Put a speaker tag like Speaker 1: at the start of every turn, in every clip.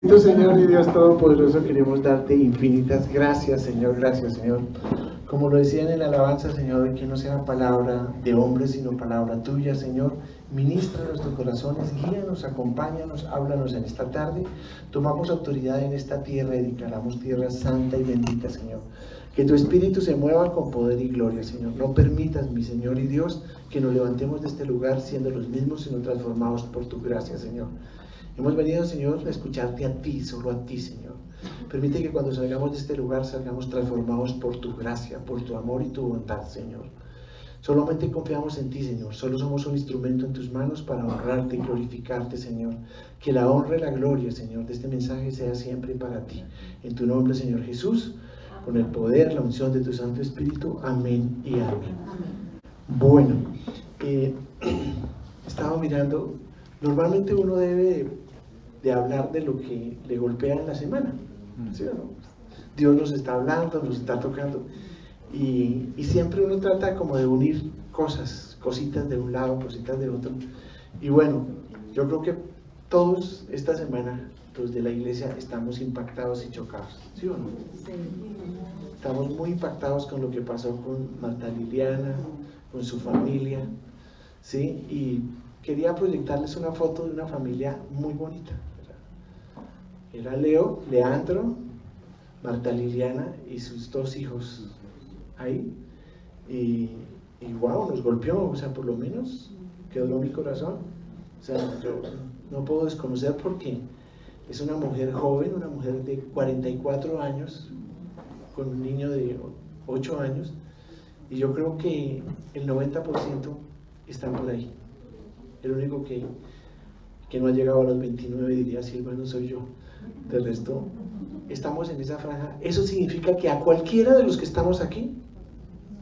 Speaker 1: Señor y Dios Todopoderoso, queremos darte infinitas gracias, Señor, gracias, Señor. Como lo decían en la alabanza, Señor, que no sea palabra de hombre, sino palabra tuya, Señor. Ministra nuestros corazones, guíanos, acompáñanos, háblanos en esta tarde. Tomamos autoridad en esta tierra y declaramos tierra santa y bendita, Señor. Que tu Espíritu se mueva con poder y gloria, Señor. No permitas, mi Señor y Dios, que nos levantemos de este lugar siendo los mismos, sino transformados por tu gracia, Señor. Hemos venido, Señor, a escucharte a ti, solo a ti, Señor. Permite que cuando salgamos de este lugar salgamos transformados por tu gracia, por tu amor y tu bondad, Señor. Solamente confiamos en ti, Señor. Solo somos un instrumento en tus manos para honrarte y glorificarte, Señor. Que la honra y la gloria, Señor, de este mensaje sea siempre para ti. En tu nombre, Señor Jesús, con el poder, la unción de tu Santo Espíritu. Amén y amén. Bueno, estaba mirando, normalmente uno debe de hablar de lo que le golpea en la semana, ¿sí o no? Dios nos está hablando, nos está tocando, y siempre uno trata como de unir cosas, cositas de un lado, cositas de otro, y bueno, yo creo que todos esta semana, los de la iglesia, estamos impactados y chocados, ¿sí o no? Sí. Estamos muy impactados con lo que pasó con Marta Liliana, con su familia, ¿sí? Y quería proyectarles una foto de una familia muy bonita. Era Leandro, Marta Liliana y sus dos hijos ahí. Y wow, nos golpeó, o sea, por lo menos quebró mi corazón. O sea, yo no puedo desconocer porque es una mujer joven, una mujer de 44 años, con un niño de 8 años, y yo creo que el 90% están por ahí. El único que no ha llegado a los 29, diría Silva, no soy yo. De resto, estamos en esa franja. Eso significa que a cualquiera de los que estamos aquí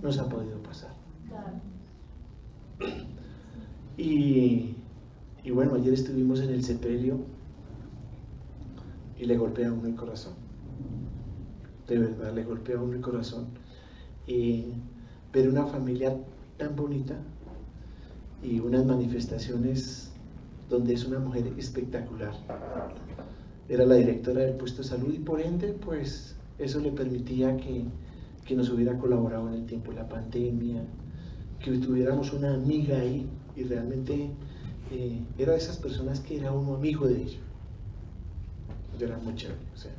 Speaker 1: nos ha podido pasar. Y bueno, ayer estuvimos en el sepelio y le golpea a uno el corazón. De verdad, le golpea a uno el corazón. Y ver una familia tan bonita y unas manifestaciones donde es una mujer espectacular. Era la directora del puesto de salud y por ende, pues eso le permitía que nos hubiera colaborado en el tiempo de la pandemia, que tuviéramos una amiga ahí y realmente era de esas personas que era uno amigo de ella. Era muy chévere, o sea,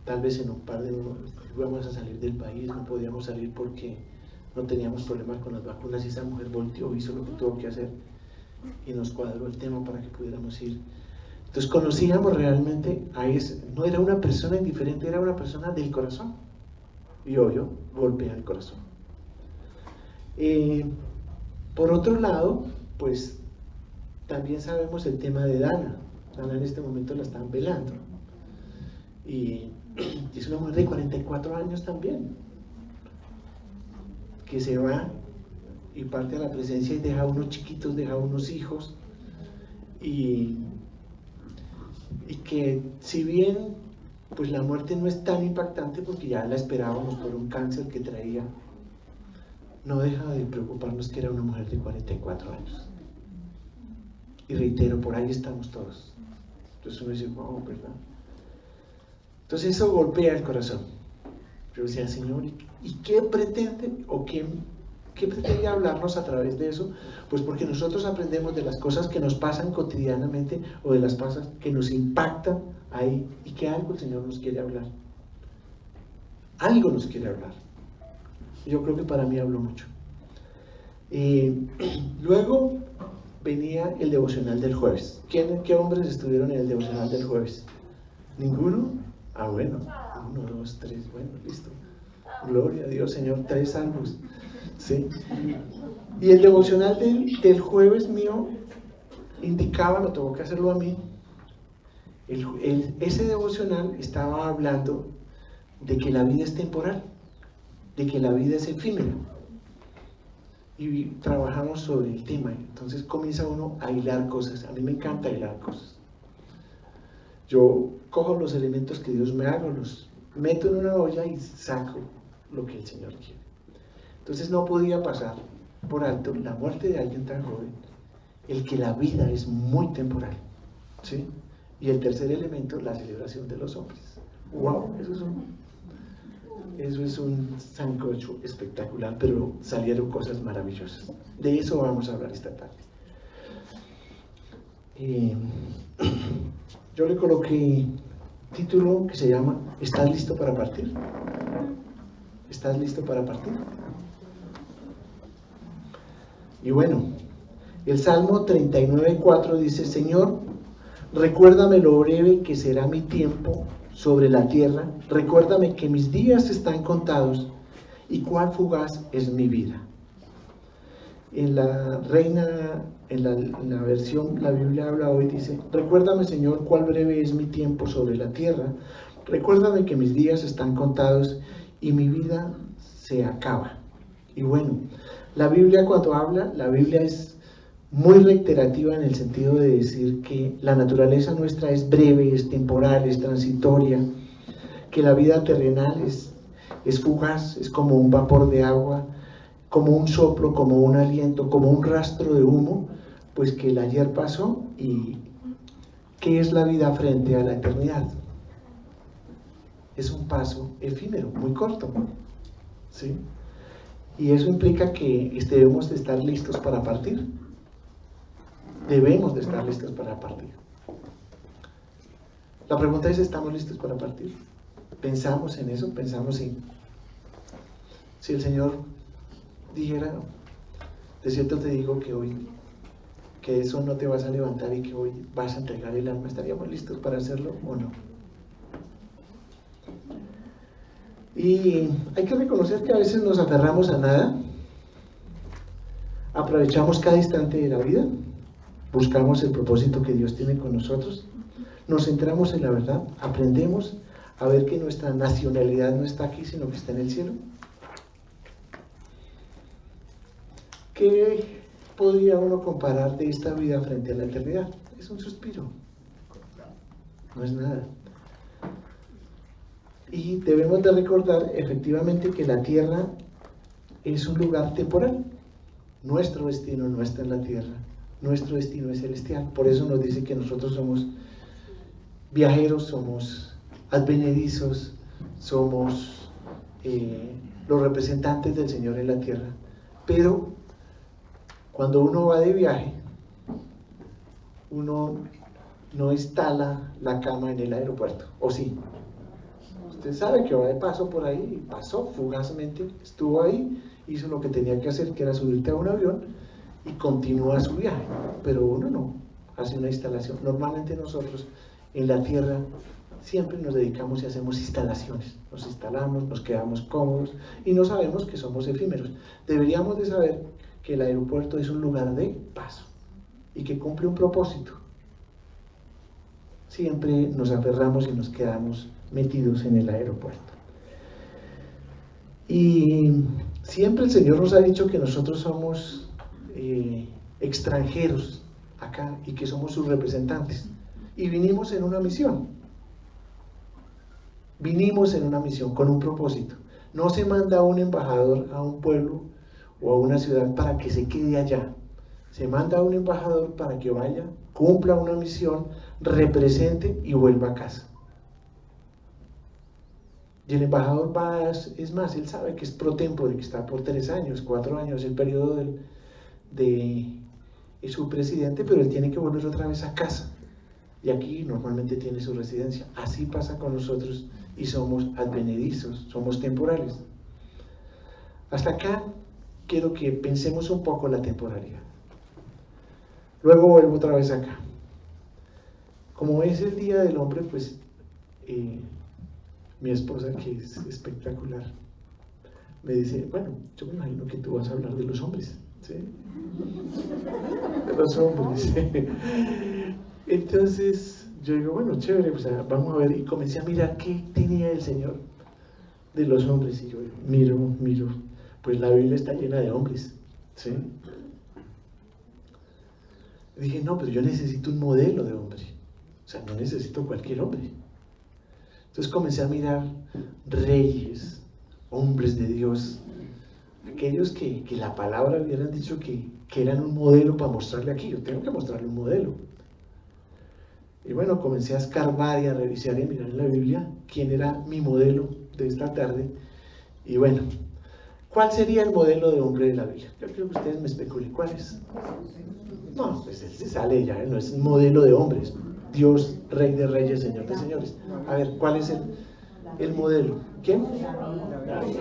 Speaker 1: tal vez en un par de íbamos a salir del país, no podíamos salir porque no teníamos problemas con las vacunas y esa mujer volteó, hizo lo que tuvo que hacer y nos cuadró el tema para que pudiéramos ir. Entonces conocíamos realmente a ese, no era una persona indiferente, era una persona del corazón, y obvio, golpea el corazón. Por otro lado, pues también sabemos el tema de Dana. Dana en este momento la están velando, y es una mujer de 44 años también, que se va y parte a la presencia y deja unos chiquitos, deja unos hijos, y que si bien pues la muerte no es tan impactante porque ya la esperábamos por un cáncer que traía, no deja de preocuparnos que era una mujer de 44 años. Y reitero, por ahí estamos todos. Entonces uno dice, wow, ¿verdad? Entonces eso golpea el corazón. Yo decía, Señor, ¿y qué pretende o qué pretende hablarnos a través de eso? Pues porque nosotros aprendemos de las cosas que nos pasan cotidianamente o de las cosas que nos impactan ahí, y que algo el Señor nos quiere hablar. Algo nos quiere hablar. Yo creo que para mí habló mucho. Luego venía el devocional del jueves. ¿Qué hombres estuvieron en el devocional del jueves? ¿Ninguno? Ah, bueno. 1, 2, 3, bueno, listo. Gloria a Dios, Señor, 3 salvos. ¿Sí? Y el devocional del jueves mío indicaba, me tuvo que hacerlo a mí, ese devocional estaba hablando de que la vida es temporal, de que la vida es efímera, y trabajamos sobre el tema. Entonces comienza uno a hilar cosas. A mí me encanta hilar cosas. Yo cojo los elementos que Dios me haga, los meto en una olla y saco lo que el Señor quiere. Entonces no podía pasar por alto la muerte de alguien tan joven, el que la vida es muy temporal, ¿sí? Y el tercer elemento, la celebración de los hombres. ¡Wow! Eso es un sancocho espectacular, pero salieron cosas maravillosas. De eso vamos a hablar esta tarde. Yo le coloqué título que se llama ¿Estás listo para partir? ¿Estás listo para partir? Y bueno, el Salmo 39:4 dice: Señor, recuérdame lo breve que será mi tiempo sobre la tierra, recuérdame que mis días están contados y cuán fugaz es mi vida. En la versión, la Biblia habla hoy, dice: recuérdame, Señor, cuán breve es mi tiempo sobre la tierra, recuérdame que mis días están contados y mi vida se acaba. Y bueno, la Biblia, cuando habla, la Biblia es muy reiterativa en el sentido de decir que la naturaleza nuestra es breve, es temporal, es transitoria, que la vida terrenal es fugaz, es como un vapor de agua, como un soplo, como un aliento, como un rastro de humo, pues que el ayer pasó. ¿Y qué es la vida frente a la eternidad? Es un paso efímero, muy corto, ¿sí? Y eso implica que debemos de estar listos para partir. Debemos de estar listos para partir. La pregunta es: ¿estamos listos para partir? ¿Pensamos en eso? ¿Pensamos en si el Señor dijera, de cierto te digo que hoy, que eso no te vas a levantar y que hoy vas a entregar el alma? ¿Estaríamos listos para hacerlo o no? Y hay que reconocer que a veces nos aferramos a nada, aprovechamos cada instante de la vida, buscamos el propósito que Dios tiene con nosotros, nos centramos en la verdad, aprendemos a ver que nuestra nacionalidad no está aquí, sino que está en el cielo. ¿Qué podría uno comparar de esta vida frente a la eternidad? Es un suspiro, no es nada. Y debemos de recordar efectivamente que la tierra es un lugar temporal. Nuestro destino no está en la tierra, nuestro destino es celestial. Por eso nos dice que nosotros somos viajeros, somos advenedizos, somos los representantes del Señor en la tierra. Pero cuando uno va de viaje, uno no instala la cama en el aeropuerto, ¿o sí? Usted sabe que va de paso por ahí, y pasó fugazmente, estuvo ahí, hizo lo que tenía que hacer, que era subirte a un avión y continúa su viaje. Pero uno no hace una instalación. Normalmente nosotros en la tierra siempre nos dedicamos y hacemos instalaciones. Nos instalamos, nos quedamos cómodos y no sabemos que somos efímeros. Deberíamos de saber que el aeropuerto es un lugar de paso y que cumple un propósito. Siempre nos aferramos y nos quedamos metidos en el aeropuerto. Y siempre el Señor nos ha dicho que nosotros somos extranjeros acá y que somos sus representantes. Y vinimos en una misión. Vinimos en una misión con un propósito. No se manda a un embajador a un pueblo o a una ciudad para que se quede allá. Se manda a un embajador para que vaya, cumpla una misión, represente y vuelva a casa. Y el embajador va, es más, él sabe que es pro tempore, que está por 3 años, 4 años, el periodo de su presidente, pero él tiene que volver otra vez a casa. Y aquí normalmente tiene su residencia. Así pasa con nosotros y somos advenedizos, somos temporales. Hasta acá quiero que pensemos un poco la temporalidad. Luego vuelvo otra vez acá. Como es el Día del Hombre, pues mi esposa, que es espectacular, me dice: bueno, yo me imagino que tú vas a hablar de los hombres, ¿sí? De los hombres. Entonces yo digo: bueno, chévere, pues vamos a ver. Y comencé a mirar qué tenía el Señor de los hombres. Y yo miro, pues la Biblia está llena de hombres, ¿sí? Y dije: no, pero yo necesito un modelo de hombre. O sea, no necesito cualquier hombre. Entonces comencé a mirar reyes, hombres de Dios, aquellos que la palabra hubieran dicho que eran un modelo para mostrarle aquí. Yo tengo que mostrarle un modelo. Y bueno, comencé a escarbar y a revisar y a mirar en la Biblia quién era mi modelo de esta tarde. Y bueno, ¿cuál sería el modelo de hombre de la Biblia? Yo creo que ustedes me especulen cuál es. No, pues él se sale ya, no es un modelo de hombres. Dios, Rey de Reyes, Señor de Señores. A ver, ¿cuál es el modelo? ¿Quién?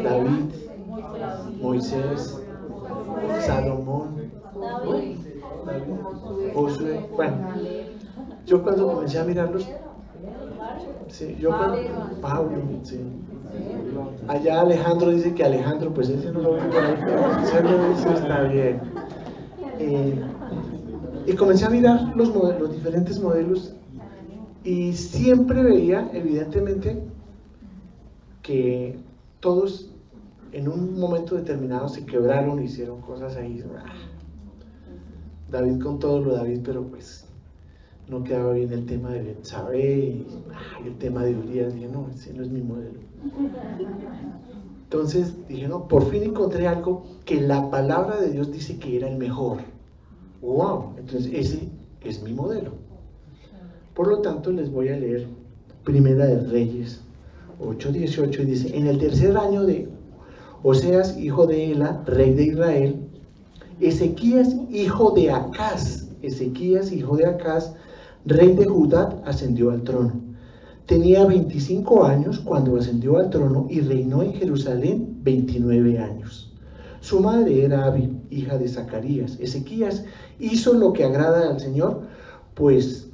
Speaker 1: David, Moisés, Salomón, Josué. Bueno, yo cuando comencé a mirarlos, sí, Pablo, sí. Allá Alejandro dice que Alejandro, pues ese no lo ve por ahí, pero eso está bien. Y comencé a mirar los diferentes modelos y siempre veía, evidentemente, que todos en un momento determinado se quebraron, hicieron cosas ahí. David con todo lo David, pero pues no quedaba bien el tema de Betsabé y el tema de Urias. Dije, no, ese no es mi modelo. Entonces dije, no, por fin encontré algo que la palabra de Dios dice que era el mejor. ¡Wow! Entonces ese es mi modelo. Por lo tanto, les voy a leer Primera de Reyes 8:18 y dice: en el tercer año de Oseas, hijo de Ela, rey de Israel, Ezequías, hijo de Acaz, rey de Judá, ascendió al trono. Tenía 25 años cuando ascendió al trono y reinó en Jerusalén 29 años. Su madre era Abi, hija de Zacarías. Ezequías hizo lo que agrada al Señor, pues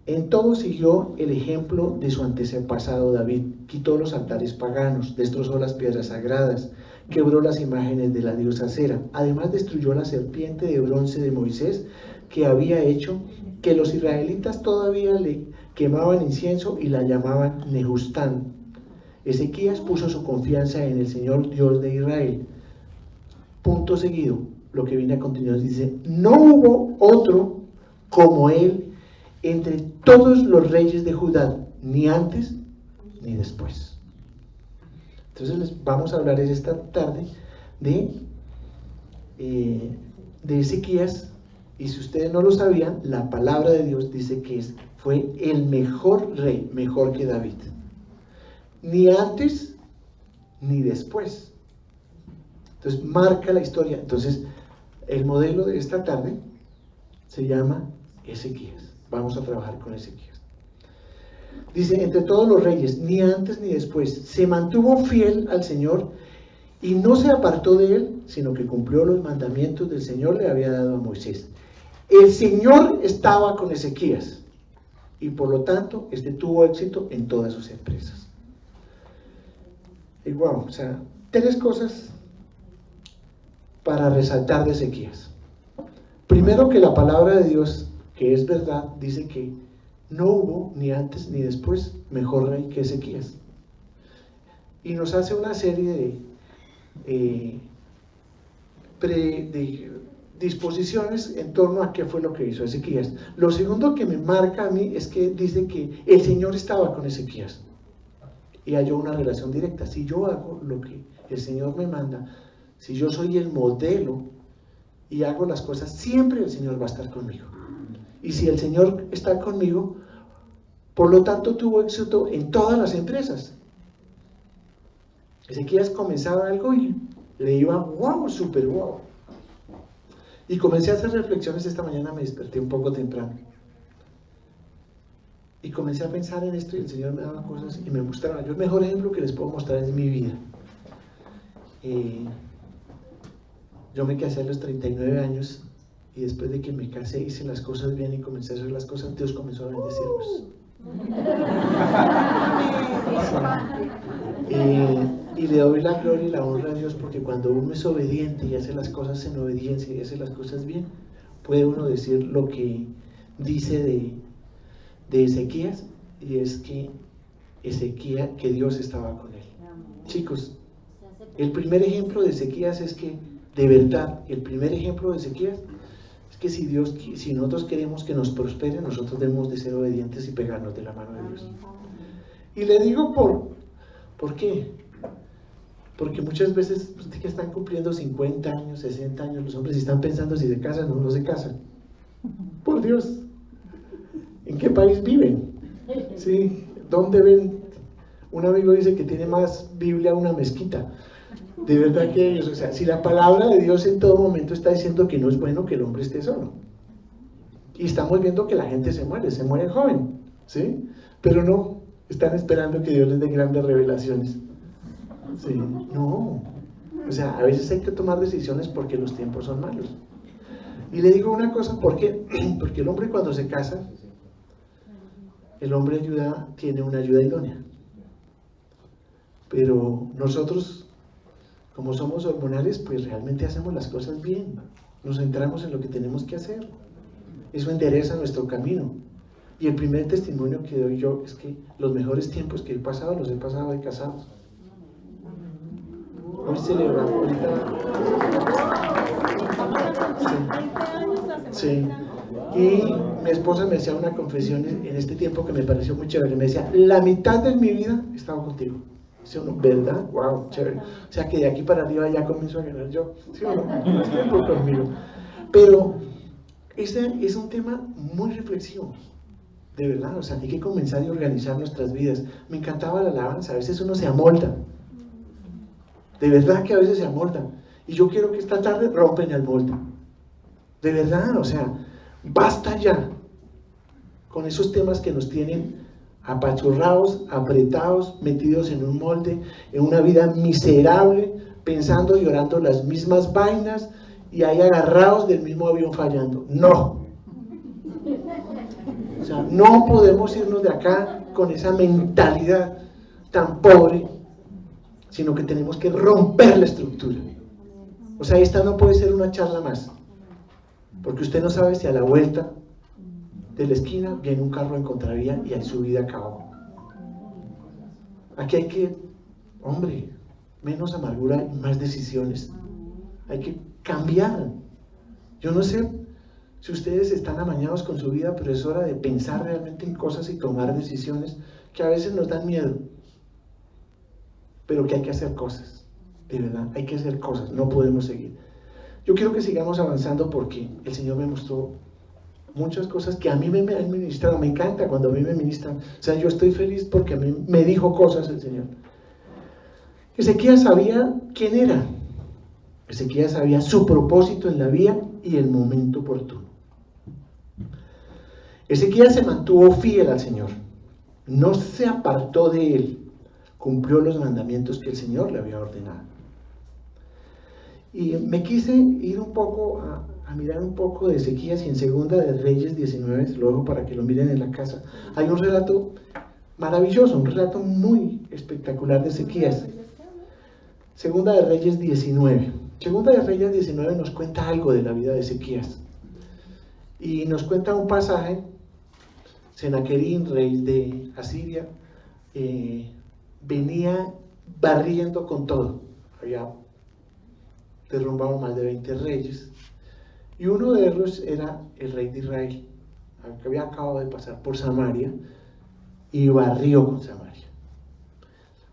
Speaker 1: en todo siguió el ejemplo de su antepasado David. Quitó los altares paganos, destrozó las piedras sagradas, quebró las imágenes de la diosa Acera. Además destruyó la serpiente de bronce de Moisés, que había hecho que los israelitas todavía le quemaban incienso y la llamaban Nehustán. Ezequías puso su confianza en el Señor Dios de Israel. Punto seguido, lo que viene a continuación dice: no hubo otro como él entre todos los reyes de Judá, ni antes ni después. Entonces les vamos a hablar esta tarde de Ezequías, y si ustedes no lo sabían, la palabra de Dios dice que fue el mejor rey, mejor que David, ni antes ni después. Entonces marca la historia. Entonces el modelo de esta tarde se llama Ezequías. Vamos a trabajar con Ezequías. Dice: entre todos los reyes, ni antes ni después, se mantuvo fiel al Señor y no se apartó de él, sino que cumplió los mandamientos del Señor le había dado a Moisés. El Señor estaba con Ezequías y por lo tanto tuvo éxito en todas sus empresas. Y wow, o sea, 3 cosas para resaltar de Ezequías. Primero, que la palabra de Dios, que es verdad, dice que no hubo ni antes ni después mejor rey que Ezequías. Y nos hace una serie de disposiciones en torno a qué fue lo que hizo Ezequías. Lo segundo que me marca a mí es que dice que el Señor estaba con Ezequías y halló una relación directa. Si yo hago lo que el Señor me manda, si yo soy el modelo y hago las cosas, siempre el Señor va a estar conmigo. Y si el Señor está conmigo, por lo tanto tuvo éxito en todas las empresas. Ezequías comenzaba algo y le iba wow, súper wow. Y comencé a hacer reflexiones esta mañana, me desperté un poco temprano. Y comencé a pensar en esto y el Señor me daba cosas y me mostraba. Yo el mejor ejemplo que les puedo mostrar es mi vida. Yo me casé a los 39 años y después de que me casé hice las cosas bien y comencé a hacer las cosas, Dios comenzó a bendecirnos. Y le doy la gloria y la honra a Dios, porque cuando uno es obediente y hace las cosas en obediencia y hace las cosas bien, puede uno decir lo que dice de Ezequías, y es que que Dios estaba con él. Chicos, el primer ejemplo de Ezequías es que, de verdad, el primer ejemplo de Ezequías es que si nosotros queremos que nos prospere, nosotros debemos de ser obedientes y pegarnos de la mano de Dios. Y le digo ¿por qué? Porque muchas veces que están cumpliendo 50 años, 60 años los hombres y están pensando si se casan o no se casan. Por Dios. ¿En qué país viven? ¿Sí? ¿Dónde ven? Un amigo dice que tiene más Biblia una mezquita. De verdad que ellos, o sea, si la palabra de Dios en todo momento está diciendo que no es bueno que el hombre esté solo. Y estamos viendo que la gente se muere joven, ¿sí? Pero no, están esperando que Dios les dé grandes revelaciones. Sí, no. O sea, a veces hay que tomar decisiones porque los tiempos son malos. Y le digo una cosa, ¿por qué? Porque el hombre cuando se casa, el hombre tiene una ayuda idónea. Pero nosotros, como somos hormonales, pues realmente hacemos las cosas bien. Nos centramos en lo que tenemos que hacer. Eso endereza nuestro camino. Y el primer testimonio que doy yo es que los mejores tiempos que he pasado, los he pasado de casados. Hoy celebramos ahorita. Sí. Y mi esposa me hacía una confesión en este tiempo que me pareció muy chévere. Me decía, la mitad de mi vida he estado contigo. Dice uno, ¿verdad? Wow, chévere. O sea que de aquí para arriba ya comienzo a ganar yo. ¿Sí o no? Más tiempo conmigo. Pero ese es un tema muy reflexivo. De verdad, o sea, hay que comenzar y organizar nuestras vidas. Me encantaba la alabanza, a veces uno se amolda. De verdad que a veces se amolda. Y yo quiero que esta tarde rompen el molde. De verdad, o sea, basta ya con esos temas que nos tienen apachurrados, apretados, metidos en un molde, en una vida miserable, pensando y orando las mismas vainas y ahí agarrados del mismo avión fallando. No. O sea, no podemos irnos de acá con esa mentalidad tan pobre, sino que tenemos que romper la estructura. O sea, esta no puede ser una charla más, porque usted no sabe si a la vuelta de la esquina viene un carro en contravía y ahí su vida acabó. Aquí hay que, hombre, menos amargura y más decisiones. Hay que cambiar. Yo no sé si ustedes están amañados con su vida, pero es hora de pensar realmente en cosas y tomar decisiones que a veces nos dan miedo, pero que hay que hacer cosas, de verdad, hay que hacer cosas, no podemos seguir. Yo quiero que sigamos avanzando porque el Señor me mostró muchas cosas que a mí me han ministrado. Me encanta cuando a mí me ministran, o sea, yo estoy feliz porque a mí me dijo cosas el Señor. Ezequías sabía quién era, Ezequías sabía su propósito en la vida y el momento oportuno. Ezequías se mantuvo fiel al Señor, no se apartó de él, cumplió los mandamientos que el Señor le había ordenado. Y me quise ir un poco a mirar un poco de Ezequías, y en Segunda de Reyes 19, se lo dejo para que lo miren en la casa, hay un relato maravilloso, un relato muy espectacular de Ezequías. Segunda de Reyes 19. Segunda de Reyes 19 nos cuenta algo de la vida de Ezequías. Y nos cuenta un pasaje. Senaquerín, rey de Asiria, venía barriendo con todo. Había derrumbado más de 20 reyes. Y uno de ellos era el rey de Israel, que había acabado de pasar por Samaria y barrió con Samaria.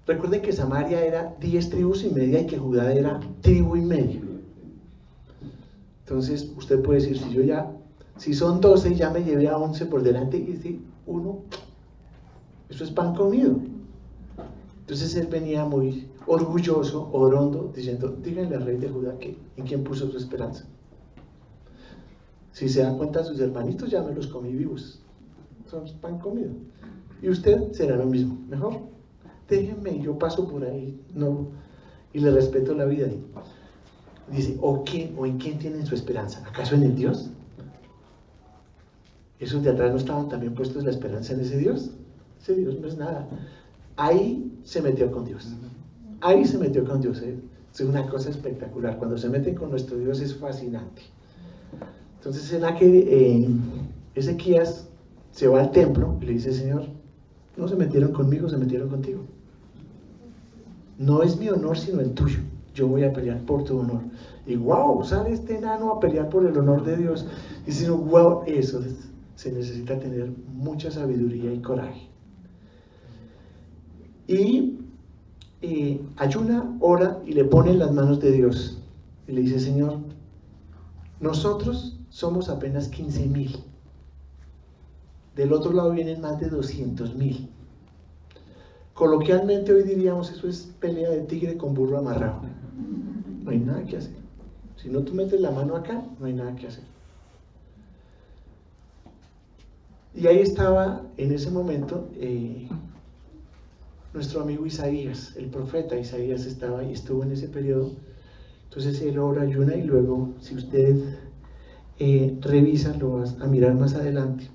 Speaker 1: Recuerden que Samaria era 10 tribus y media y que Judá era tribu y media. Entonces usted puede decir, si son 12 ya me llevé a 11 por delante, y si uno, eso es pan comido. Entonces él venía muy orgulloso, orondo, diciendo, díganle al rey de Judá que en quién puso su esperanza. Si se dan cuenta sus hermanitos, ya me los comí vivos, son pan comido. Y usted será lo mismo, mejor déjenme, yo paso por ahí, no, y le respeto la vida. Dice, ¿o en quién tienen su esperanza? ¿Acaso en el Dios? ¿Esos de atrás no estaban también puestos la esperanza en ese Dios? Ese Dios no es nada. Ahí se metió con Dios. Ahí se metió con Dios. Es una cosa espectacular. Cuando se meten con nuestro Dios es fascinante. Entonces Ezequías se va al templo y le dice, Señor, no se metieron conmigo, se metieron contigo. No es mi honor sino el tuyo. Yo voy a pelear por tu honor. Y wow, sale este enano a pelear por el honor de Dios. Y dice, wow, eso se necesita tener mucha sabiduría y coraje. Y ayuna, ora y le pone en las manos de Dios. Y le dice, Señor, nosotros somos apenas 15,000. del otro lado vienen más de 200.000. Coloquialmente hoy diríamos, eso es pelea de tigre con burro amarrado. No hay nada que hacer. Si no tú metes la mano acá, no hay nada que hacer. Y ahí estaba en ese momento nuestro amigo Isaías, el profeta Isaías estaba y estuvo en ese periodo. Entonces él ora, ayuna, y luego, si usted revisa, lo vas a mirar más adelante,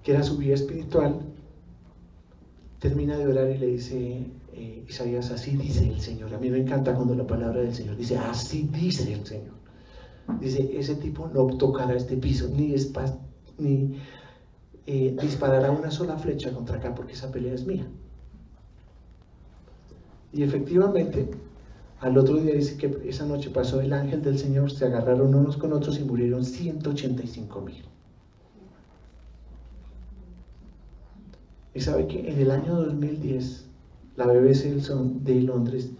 Speaker 1: que era su vida espiritual, termina de orar y le dice Isaías, así dice el Señor. A mí me encanta cuando la palabra del Señor dice, así dice el Señor. Dice, ese tipo no tocará este piso, ni disparará una sola flecha contra acá, porque esa pelea es mía. Y efectivamente, al otro día dice que esa noche pasó el ángel del Señor, se agarraron unos con otros y murieron 185.000. Y sabe que en el año 2010, la BBC de Londres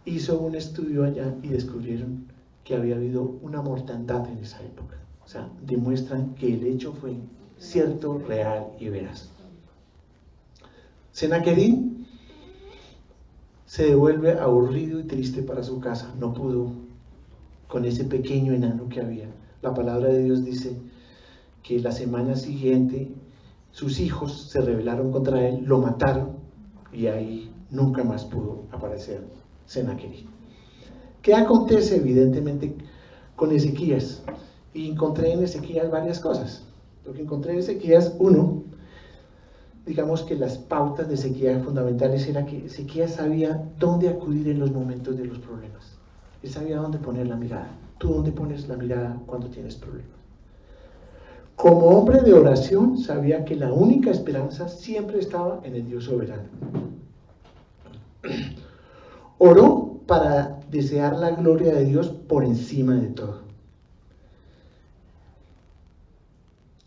Speaker 1: hizo un estudio allá y descubrieron que había habido una mortandad en esa época. O sea, demuestran que el hecho fue cierto, real y veraz. Senaquerib se devuelve aburrido y triste para su casa, no pudo con ese pequeño enano que había. La palabra de Dios dice que la semana siguiente sus hijos se rebelaron contra él, lo mataron y ahí nunca más pudo aparecer Senaquerib. ¿Qué acontece evidentemente con Ezequías? Y encontré en Ezequías varias cosas. Lo que encontré en Ezequías, uno, digamos que las pautas de Ezequías fundamentales era que Ezequías sabía dónde acudir en los momentos de los problemas. Él sabía dónde poner la mirada. ¿Tú dónde pones la mirada cuando tienes problemas? Como hombre de oración, sabía que la única esperanza siempre estaba en el Dios soberano. Oró para desear la gloria de Dios por encima de todo.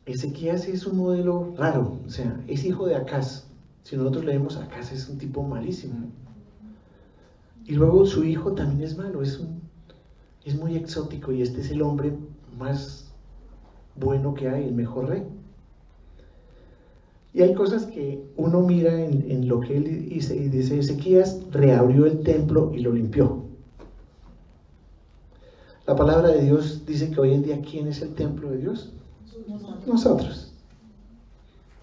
Speaker 1: Ezequías es un modelo raro, o sea, es hijo de Acaz. Si nosotros leemos, Acaz es un tipo malísimo. Y luego su hijo también es malo, es muy exótico, y este es el hombre más bueno que hay, el mejor rey. Y hay cosas que uno mira en lo que él dice, y dice, Ezequías reabrió el templo y lo limpió. La palabra de Dios dice que hoy en día, ¿quién es el templo de Dios? Nosotros.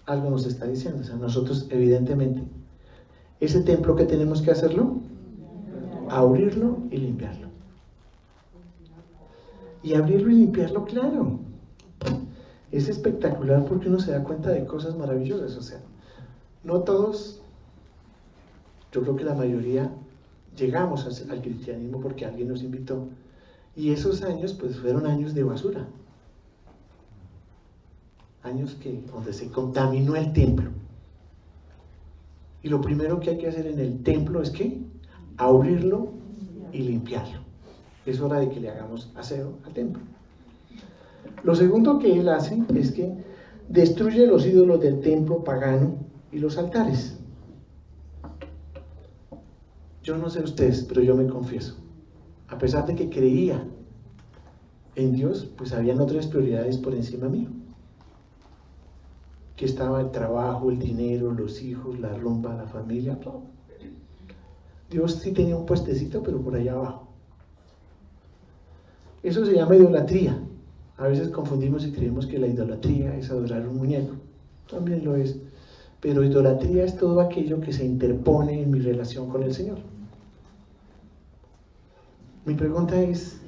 Speaker 1: Algo nos está diciendo, o sea, nosotros evidentemente, ese templo que tenemos que hacerlo, abrirlo y limpiarlo. Y abrirlo y limpiarlo, claro, es espectacular porque uno se da cuenta de cosas maravillosas. O sea, no todos, yo creo que la mayoría llegamos al cristianismo porque alguien nos invitó, y esos años pues fueron años de basura, años donde se contaminó el templo. Y lo primero que hay que hacer en el templo es ¿qué? Abrirlo y limpiarlo. Es hora de que le hagamos aseo al templo. Lo segundo que él hace es que destruye los ídolos del templo pagano y los altares. Yo no sé ustedes, pero yo me confieso, a pesar de que creía en Dios, pues habían otras prioridades por encima mío, que estaba el trabajo, el dinero, los hijos, la rumba, la familia, todo. Dios sí tenía un puestecito, pero por allá abajo. Eso se llama idolatría. A veces confundimos y creemos que la idolatría es adorar un muñeco. También lo es. Pero idolatría es todo aquello que se interpone en mi relación con el Señor. Mi pregunta es,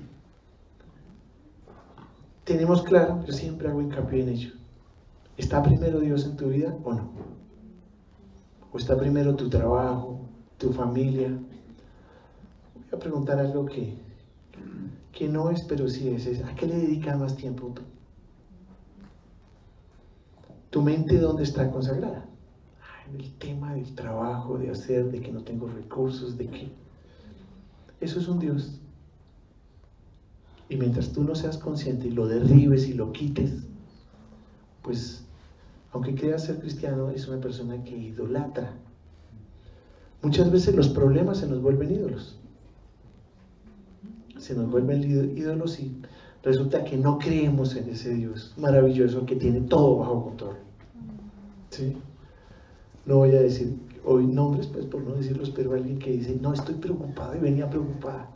Speaker 1: ¿tenemos claro? Yo siempre hago hincapié en ello. ¿Está primero Dios en tu vida o no? ¿O está primero tu trabajo, tu familia? Voy a preguntar algo que no es, pero sí es. ¿A qué le dedicas más tiempo tú? ¿Tu mente dónde está consagrada? En el tema del trabajo, de hacer, de que no tengo recursos, de que... Eso es un Dios. Y mientras tú no seas consciente y lo derribes y lo quites, pues, aunque creas ser cristiano, es una persona que idolatra. Muchas veces los problemas se nos vuelven ídolos. Se nos vuelven ídolos y resulta que no creemos en ese Dios maravilloso que tiene todo bajo control. ¿Sí? No voy a decir hoy nombres, pues por no decirlos, pero alguien que dice, no, estoy preocupado y venía preocupada.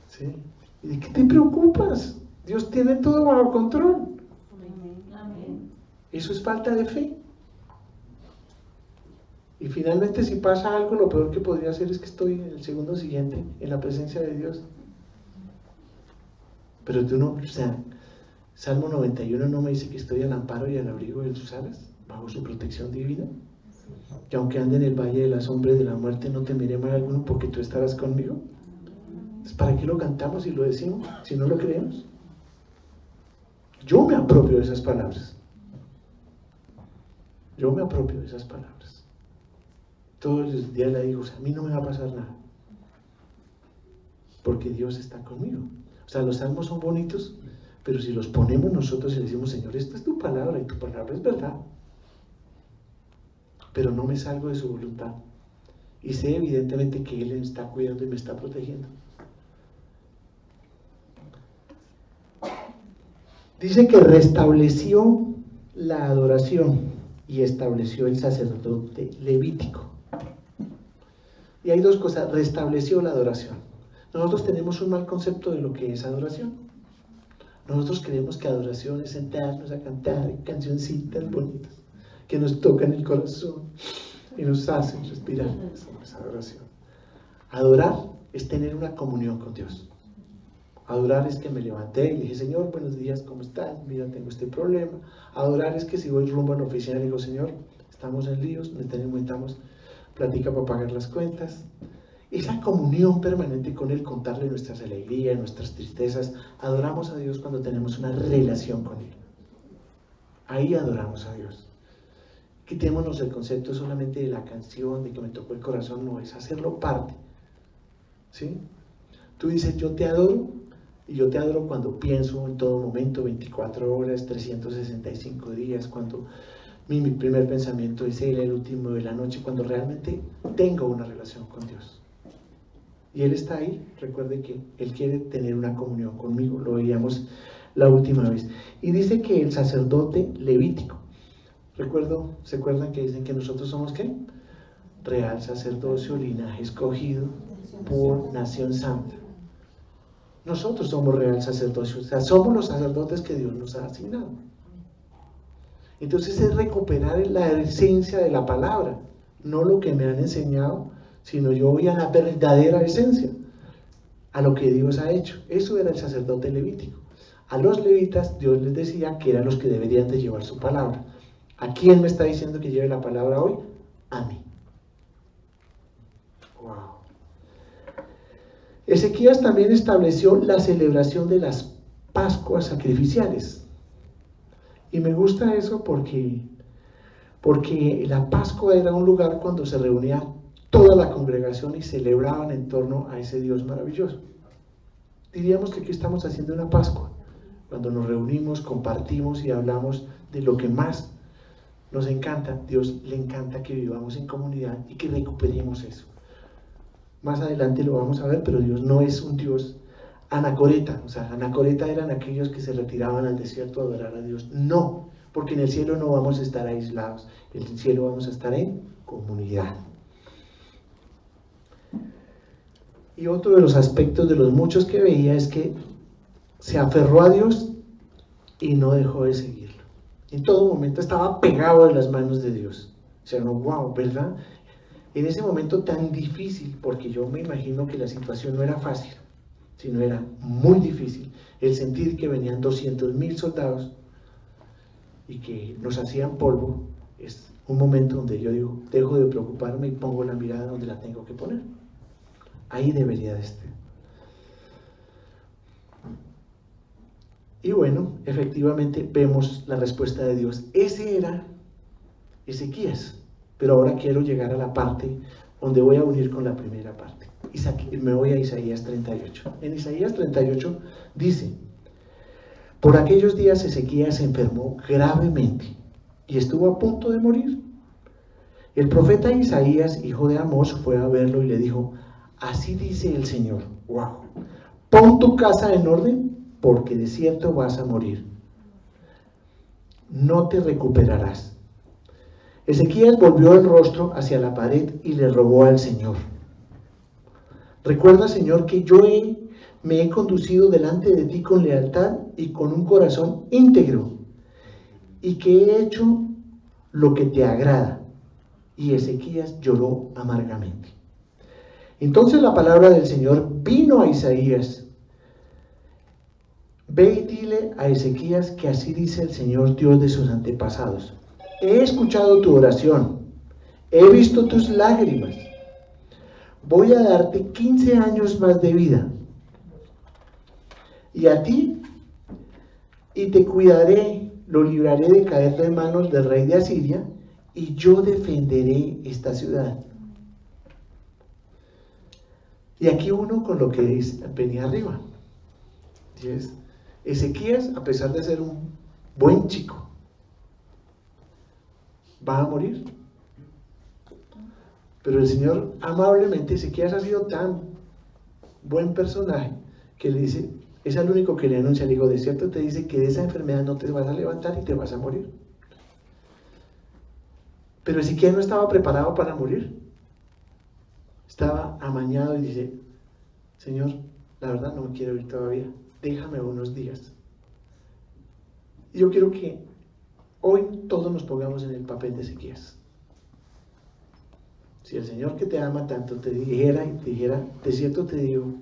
Speaker 1: ¿Sí? ¿Y de qué te preocupas? Dios tiene todo bajo control.
Speaker 2: Amén.
Speaker 1: Eso es falta de fe. Y finalmente, si pasa algo, lo peor que podría hacer es que estoy en el segundo siguiente, en la presencia de Dios. Pero tú no, o sea, Salmo 91 no me dice que estoy al amparo y al abrigo de sus alas, bajo su protección divina. Que aunque ande en el valle de la sombra y de la muerte, no temeré mal alguno porque tú estarás conmigo. Entonces, ¿para qué lo cantamos y lo decimos si no lo creemos? Yo me apropio de esas palabras. Yo me apropio de esas palabras. Todos los días le digo, o sea, a mí no me va a pasar nada. Porque Dios está conmigo. O sea, los salmos son bonitos, pero si los ponemos nosotros y le decimos, Señor, esta es tu palabra y tu palabra es verdad. Pero no me salgo de su voluntad. Y sé evidentemente que Él me está cuidando y me está protegiendo. Dice que restableció la adoración y estableció el sacerdote levítico. Y hay dos cosas, restableció la adoración. Nosotros tenemos un mal concepto de lo que es adoración. Nosotros creemos que adoración es sentarnos a cantar cancioncitas bonitas que nos tocan el corazón y nos hacen respirar. Eso no es adoración. Adorar es tener una comunión con Dios. Adorar es que me levanté y le dije, Señor, buenos días, ¿cómo estás? Mira, tengo este problema. Adorar es que si voy rumbo a la oficina le digo, Señor, estamos en líos, necesitamos platica para pagar las cuentas. Esa comunión permanente con Él, contarle nuestras alegrías, nuestras tristezas. Adoramos a Dios cuando tenemos una relación con Él. Ahí adoramos a Dios. Quitémonos el concepto solamente de la canción, de que me tocó el corazón, no, es hacerlo parte. ¿Sí? Tú dices, yo te adoro, y yo te adoro cuando pienso en todo momento, 24 horas, 365 días, cuando mi primer pensamiento es Él, el último de la noche, cuando realmente tengo una relación con Dios. Y Él está ahí, recuerde que Él quiere tener una comunión conmigo, lo veíamos la última vez. Y dice que el sacerdote levítico, ¿se acuerdan que dicen que nosotros somos qué? Real sacerdocio, linaje escogido por nación santa. Nosotros somos real sacerdocio, o sea, somos los sacerdotes que Dios nos ha asignado. Entonces es recuperar la esencia de la palabra, no lo que me han enseñado, sino yo voy a la verdadera esencia, a lo que Dios ha hecho. Eso era el sacerdote levítico. A los levitas Dios les decía que eran los que deberían de llevar su palabra. ¿A quién me está diciendo que lleve la palabra hoy? A mí. Wow. Ezequías también estableció la celebración de las Pascuas sacrificiales. Y me gusta eso porque la Pascua era un lugar cuando se reunía toda la congregación y celebraban en torno a ese Dios maravilloso. Diríamos que aquí estamos haciendo una Pascua, cuando nos reunimos, compartimos y hablamos de lo que más nos encanta. Dios le encanta que vivamos en comunidad y que recuperemos eso. Más adelante lo vamos a ver, pero Dios no es un Dios anacoreta. O sea, anacoreta eran aquellos que se retiraban al desierto a adorar a Dios. No, porque en el cielo no vamos a estar aislados. En el cielo vamos a estar en comunidad. Y otro de los aspectos de los muchos que veía es que se aferró a Dios y no dejó de seguirlo. En todo momento estaba pegado de las manos de Dios. O sea, no, wow, ¿verdad? En ese momento tan difícil, porque yo me imagino que la situación no era fácil, sino era muy difícil, el sentir que venían 200,000 soldados y que nos hacían polvo, es un momento donde yo digo, dejo de preocuparme y pongo la mirada donde la tengo que poner. Ahí debería de estar. Y bueno, efectivamente vemos la respuesta de Dios. Ese era Ezequías. Pero ahora quiero llegar a la parte donde voy a unir con la primera parte. Me voy a Isaías 38. En Isaías 38 dice, por aquellos días Ezequías se enfermó gravemente y estuvo a punto de morir. El profeta Isaías, hijo de Amós, fue a verlo y le dijo, así dice el Señor, wow, pon tu casa en orden porque de cierto vas a morir. No te recuperarás. Ezequías volvió el rostro hacia la pared y le rogó al Señor: recuerda, Señor, que me he conducido delante de ti con lealtad y con un corazón íntegro, y que he hecho lo que te agrada. Y Ezequías lloró amargamente. Entonces la palabra del Señor vino a Isaías: ve y dile a Ezequías que así dice el Señor, Dios de sus antepasados: he escuchado tu oración, he visto tus lágrimas. Voy a darte 15 años más de vida, y a ti, y te cuidaré, lo libraré de caer de manos del rey de Asiria, y yo defenderé esta ciudad. Y aquí uno con lo que venía arriba. Y es, Ezequías, a pesar de ser un buen chico, va a morir. Pero el Señor amablemente, Ezequías ha sido tan buen personaje que le dice, es el único que le anuncia, le digo, de cierto te dice que de esa enfermedad no te vas a levantar y te vas a morir. Pero Ezequías no estaba preparado para morir. Estaba amañado y dice, Señor, la verdad no me quiero ir todavía, déjame unos días. Y yo quiero que hoy todos nos pongamos en el papel de Ezequías. Si el Señor que te ama tanto te dijera, de cierto te digo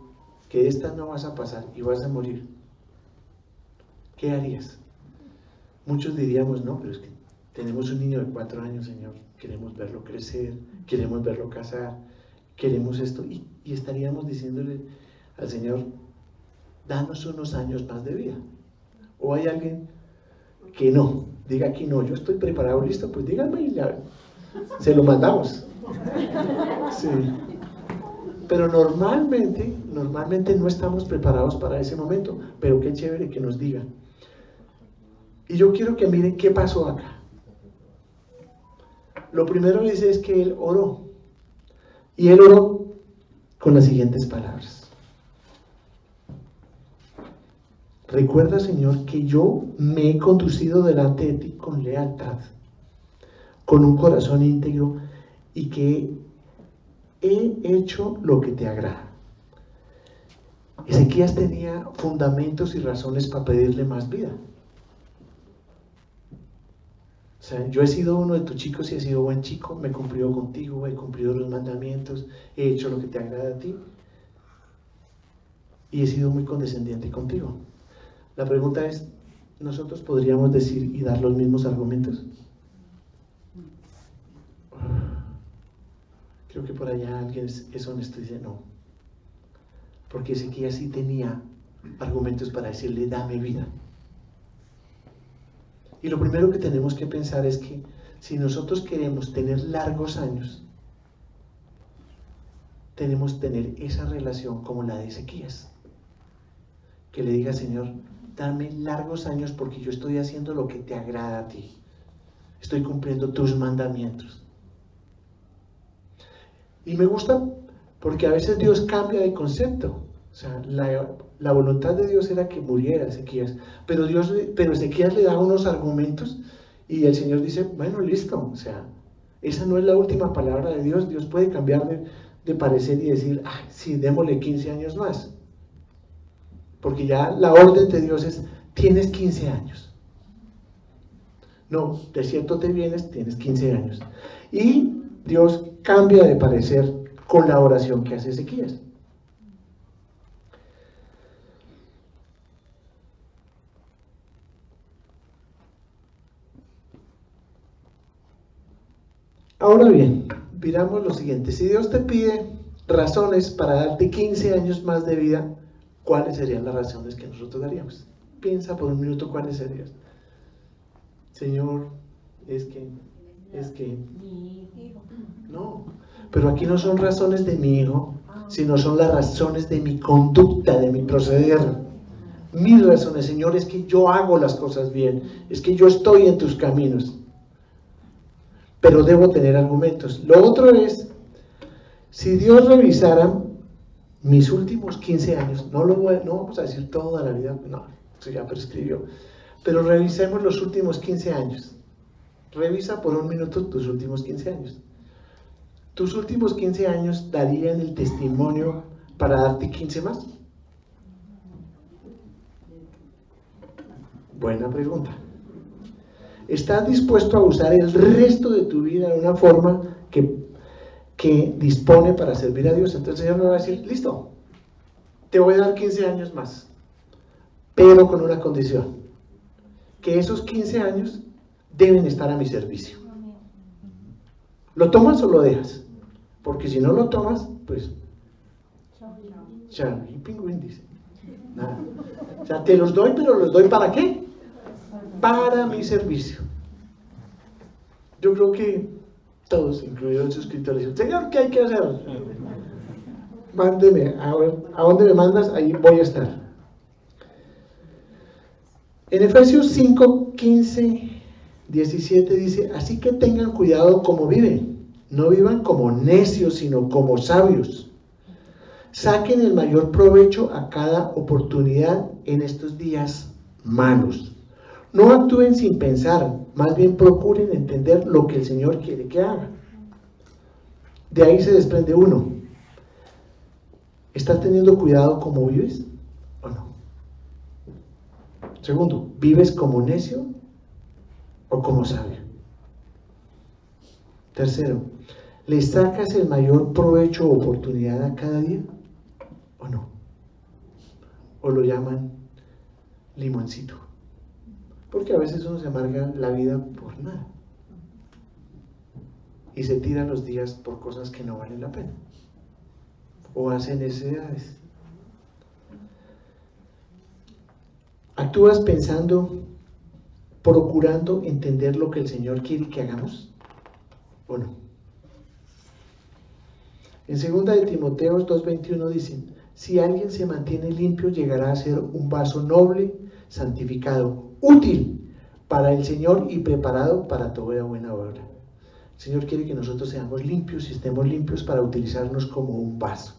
Speaker 1: que esta no vas a pasar y vas a morir, ¿qué harías? Muchos diríamos, no, pero es que tenemos un niño de 4 años, Señor, queremos verlo crecer, queremos verlo casar, queremos esto, y estaríamos diciéndole al Señor, danos unos años más de vida. O hay alguien que no, diga aquí no, yo estoy preparado, listo, pues díganme y se lo mandamos. Sí. Pero normalmente no estamos preparados para ese momento, pero qué chévere que nos digan. Y yo quiero que miren qué pasó acá. Lo primero que dice es que él oró, y él oró con las siguientes palabras: recuerda, Señor, que yo me he conducido delante de ti con lealtad, con un corazón íntegro, y que he hecho lo que te agrada. Ezequías tenía fundamentos y razones para pedirle más vida. O sea, yo he sido uno de tus chicos y he sido buen chico, me he cumplido contigo, he cumplido los mandamientos, he hecho lo que te agrada a ti, y he sido muy condescendiente contigo. La pregunta es, ¿nosotros podríamos decir y dar los mismos argumentos? Creo que por allá alguien es honesto y dice no, porque Ezequías sí tenía argumentos para decirle, dame vida. Y lo primero que tenemos que pensar es que si nosotros queremos tener largos años, tenemos que tener esa relación como la de Ezequías, que le diga, Señor, dame largos años porque yo estoy haciendo lo que te agrada a ti, estoy cumpliendo tus mandamientos. Y me gusta porque a veces Dios cambia de concepto. O sea, la voluntad de Dios era que muriera Ezequías, pero Ezequías le da unos argumentos y el Señor dice, bueno, listo, o sea, esa no es la última palabra de Dios. Dios puede cambiar de parecer y decir, sí, démosle 15 años más, porque ya la orden de Dios es, tienes 15 años. No, de cierto te vienes, tienes 15 años. Y Dios cambia de parecer con la oración que hace Ezequías. Ahora bien, miramos lo siguiente: si Dios te pide razones para darte 15 años más de vida, ¿cuáles serían las razones que nosotros daríamos? Piensa por un minuto cuáles serían. Señor, es que no, pero aquí no son razones de mi hijo, sino son las razones de mi conducta, de mi proceder. Mis razones, Señor, es que yo hago las cosas bien, es que yo estoy en tus caminos, pero debo tener argumentos. Lo otro es, si Dios revisara mis últimos 15 años, no vamos a decir toda la vida, no, eso ya prescribió, pero revisemos los últimos 15 años. Revisa por un minuto tus últimos 15 años. ¿Tus últimos 15 años darían el testimonio para darte 15 más? Buena pregunta. ¿Estás dispuesto a usar el resto de tu vida de una forma que dispone para servir a Dios? Entonces el Señor me va a decir, listo, te voy a dar 15 años más, pero con una condición, que esos 15 años deben estar a mi servicio. ¿Lo tomas o lo dejas? Porque si no lo tomas, pues chao, y pingüín dice, nada. O sea, te los doy, pero ¿los doy para qué? Para mi servicio. Yo creo que todos, incluidos el suscriptor, dicen, Señor, ¿qué hay que hacer? Mándeme, a dónde me mandas, ahí voy a estar. En Efesios 5, 15, 17 dice, así que tengan cuidado como viven, no vivan como necios, sino como sabios. Saquen el mayor provecho a cada oportunidad en estos días malos. No actúen sin pensar, más bien procuren entender lo que el Señor quiere que haga. De ahí se desprende uno. ¿Estás teniendo cuidado cómo vives o no? Segundo, ¿vives como necio o como sabio? Tercero, ¿le sacas el mayor provecho o oportunidad a cada día o no? ¿O lo llaman limoncito? Porque a veces uno se amarga la vida por nada y se tira los días por cosas que no valen la pena o hace necesidades. ¿Actúas pensando, procurando entender lo que el Señor quiere que hagamos o no? En 2 de Timoteo 2:21 dicen, si alguien se mantiene limpio llegará a ser un vaso noble, santificado, útil para el Señor y preparado para toda buena obra. El Señor quiere que nosotros seamos limpios y estemos limpios para utilizarnos como un vaso.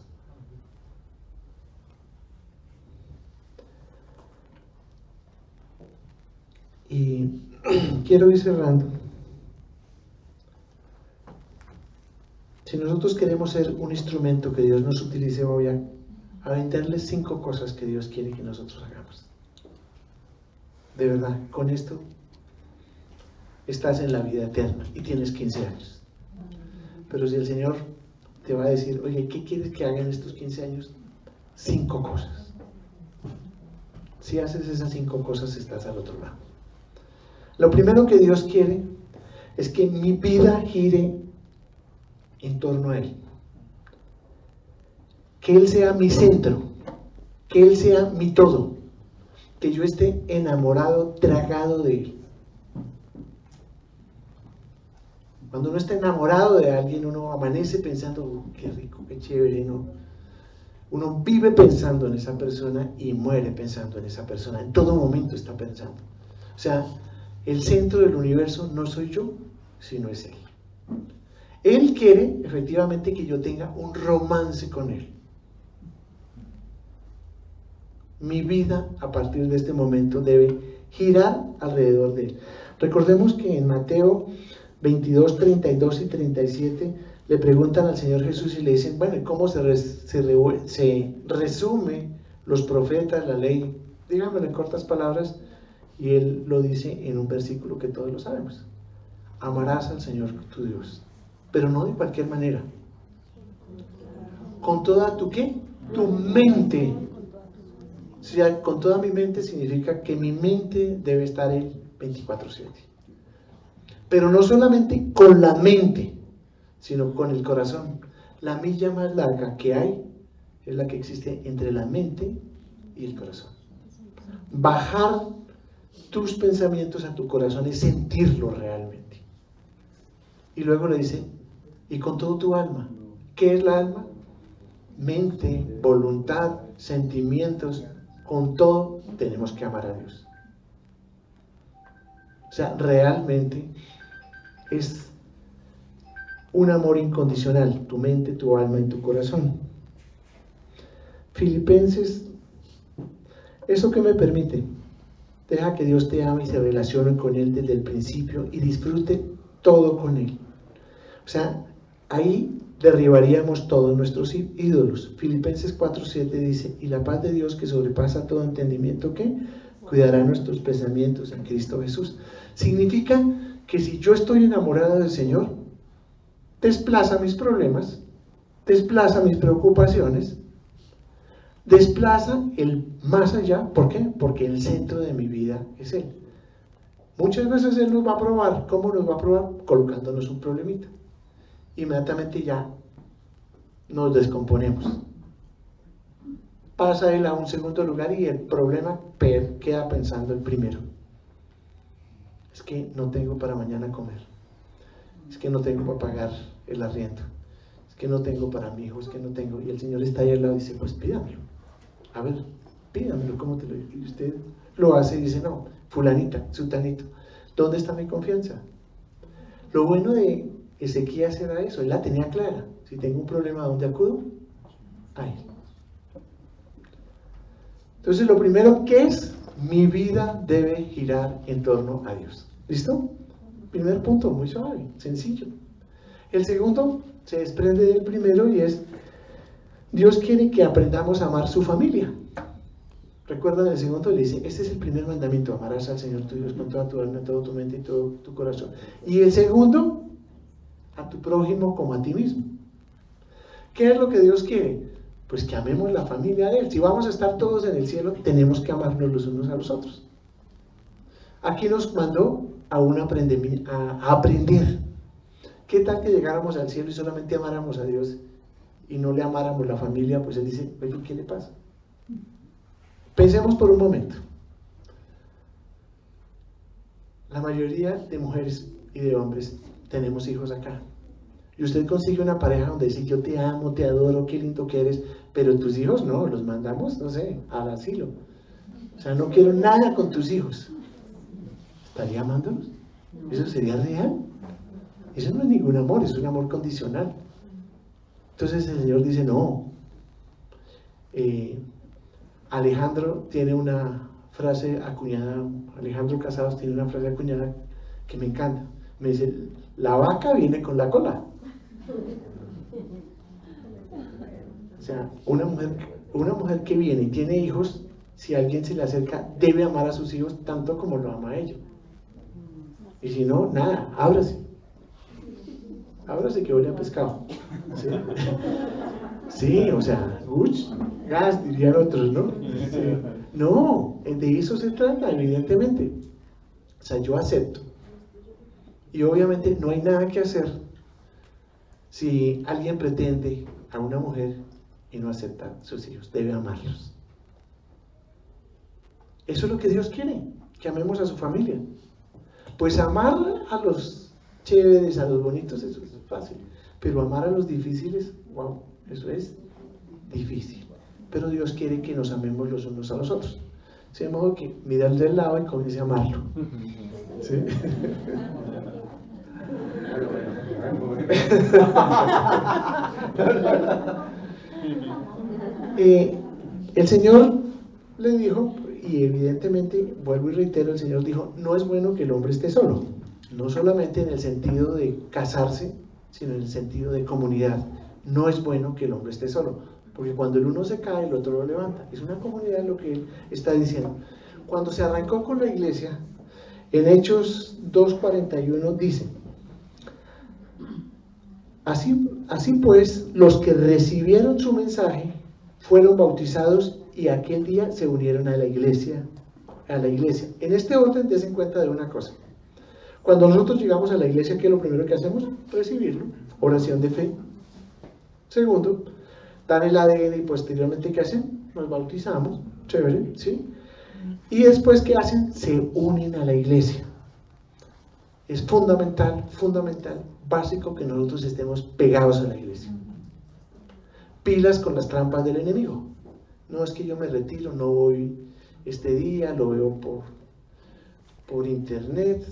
Speaker 1: Y quiero ir cerrando. Si nosotros queremos ser un instrumento que Dios nos utilice, voy a venderles 5 cosas que Dios quiere que nosotros hagamos. De verdad, con esto estás en la vida eterna y tienes 15 años. Pero si el Señor te va a decir, oye, ¿qué quieres que haga en estos 15 años? 5 cosas. Si haces esas 5 cosas, estás al otro lado. Lo primero que Dios quiere es que mi vida gire en torno a Él. Que Él sea mi centro, que Él sea mi todo, que yo esté enamorado, tragado de Él. Cuando uno está enamorado de alguien, uno amanece pensando, qué rico, qué chévere, ¿no? Uno vive pensando en esa persona y muere pensando en esa persona, en todo momento está pensando. O sea, el centro del universo no soy yo, sino es Él. Él quiere efectivamente que yo tenga un romance con Él. Mi vida a partir de este momento debe girar alrededor de Él. Recordemos que en Mateo 22, 32 y 37 le preguntan al Señor Jesús y le dicen, bueno, ¿y cómo se resume los profetas, la ley? Díganmelo en cortas palabras. Y Él lo dice en un versículo que todos lo sabemos. Amarás al Señor tu Dios, pero no de cualquier manera. Con toda tu ¿qué? Tu mente. O sea, con toda mi mente significa que mi mente debe estar en 24/7. Pero no solamente con la mente, sino con el corazón. La milla más larga que hay es la que existe entre la mente y el corazón. Bajar tus pensamientos a tu corazón es sentirlo realmente. Y luego le dice, y con todo tu alma. ¿Qué es la alma? Mente, voluntad, sentimientos, con todo tenemos que amar a Dios. O sea, realmente es un amor incondicional, tu mente, tu alma y tu corazón. Filipenses, ¿eso qué me permite? Deja que Dios te ame y se relacione con Él desde el principio y disfrute todo con Él. O sea, ahí derribaríamos todos nuestros ídolos. Filipenses 4:7 dice, y la paz de Dios que sobrepasa todo entendimiento, ¿qué? Cuidará nuestros pensamientos en Cristo Jesús. Significa que si yo estoy enamorado del Señor, desplaza mis problemas, desplaza mis preocupaciones, desplaza el más allá. ¿Por qué? Porque el centro de mi vida es Él. Muchas veces Él nos va a probar. ¿Cómo nos va a probar? Colocándonos un problemita. Inmediatamente ya nos descomponemos. Pasa Él a un segundo lugar y el problema queda pensando el primero. Es que no tengo para mañana comer. Es que no tengo para pagar el arriendo. Es que no tengo para mi hijo, es que no tengo. Y el Señor está ahí al lado y dice, pues pídamelo. A ver, pídamelo, ¿cómo te lo digo? Y usted lo hace y dice, no, fulanita, sutanito, ¿dónde está mi confianza? Lo bueno de Ezequías era eso, él la tenía clara. Si tengo un problema, ¿a dónde acudo? A Él. Entonces, lo primero que es, mi vida debe girar en torno a Dios. ¿Listo? Primer punto, muy suave, sencillo. El segundo se desprende del primero y es, Dios quiere que aprendamos a amar su familia. Recuerdan el segundo, le dice, este es el primer mandamiento, amarás al Señor tu Dios con toda tu alma, toda tu mente y todo tu corazón. Y el segundo, a tu prójimo como a ti mismo. ¿Qué es lo que Dios quiere? Pues que amemos la familia de Él. Si vamos a estar todos en el cielo, tenemos que amarnos los unos a los otros. Aquí nos mandó a aprender. ¿Qué tal que llegáramos al cielo y solamente amáramos a Dios y no le amáramos la familia? Pues Él dice, oye, ¿qué le pasa? Pensemos por un momento. La mayoría de mujeres y de hombres tenemos hijos acá. Y usted consigue una pareja donde dice, yo te amo, te adoro, qué lindo que eres, pero tus hijos no, los mandamos, no sé, al asilo. O sea, no quiero nada con tus hijos. ¿Estaría amándolos? ¿Eso sería real? Eso no es ningún amor, es un amor condicional. Entonces el Señor dice, no. Alejandro tiene una frase acuñada, Alejandro Casados tiene una frase acuñada que me encanta. Me dice, la vaca viene con la cola. O sea, una mujer que viene y tiene hijos, si alguien se le acerca, debe amar a sus hijos tanto como lo ama a ella. Y si no, nada, ábrase. Ábrase que huele a pescado. ¿Sí? Sí, o sea, gas, dirían otros, ¿no? Sí. No, de eso se trata, evidentemente. O sea, yo acepto. Y obviamente no hay nada que hacer si alguien pretende a una mujer y no acepta a sus hijos. Debe amarlos. Eso es lo que Dios quiere, que amemos a su familia. Pues amar a los chéveres, a los bonitos, eso es fácil. Pero amar a los difíciles, wow, eso es difícil. Pero Dios quiere que nos amemos los unos a los otros. De modo que mira al del lado y comience a amarlo. ¿Sí? El Señor le dijo, y evidentemente, vuelvo y reitero, el Señor dijo, no es bueno que el hombre esté solo. No solamente en el sentido de casarse, sino en el sentido de comunidad. No es bueno que el hombre esté solo, porque cuando el uno se cae, el otro lo levanta. Es una comunidad lo que él está diciendo. Cuando se arrancó con la iglesia, en Hechos 2:41 dice, así pues, los que recibieron su mensaje fueron bautizados y aquel día se unieron a la iglesia. En este orden, des en cuenta de una cosa. Cuando nosotros llegamos a la iglesia, ¿qué es lo primero que hacemos? Recibirlo. Oración de fe. Segundo, dan el ADN y posteriormente, ¿qué hacen? Nos bautizamos. Chévere, ¿sí? Y después, ¿qué hacen? Se unen a la iglesia. Es fundamental, básico que nosotros estemos pegados a la iglesia. Pilas con las trampas del enemigo. No es que yo me retiro, no voy este día, lo veo por internet,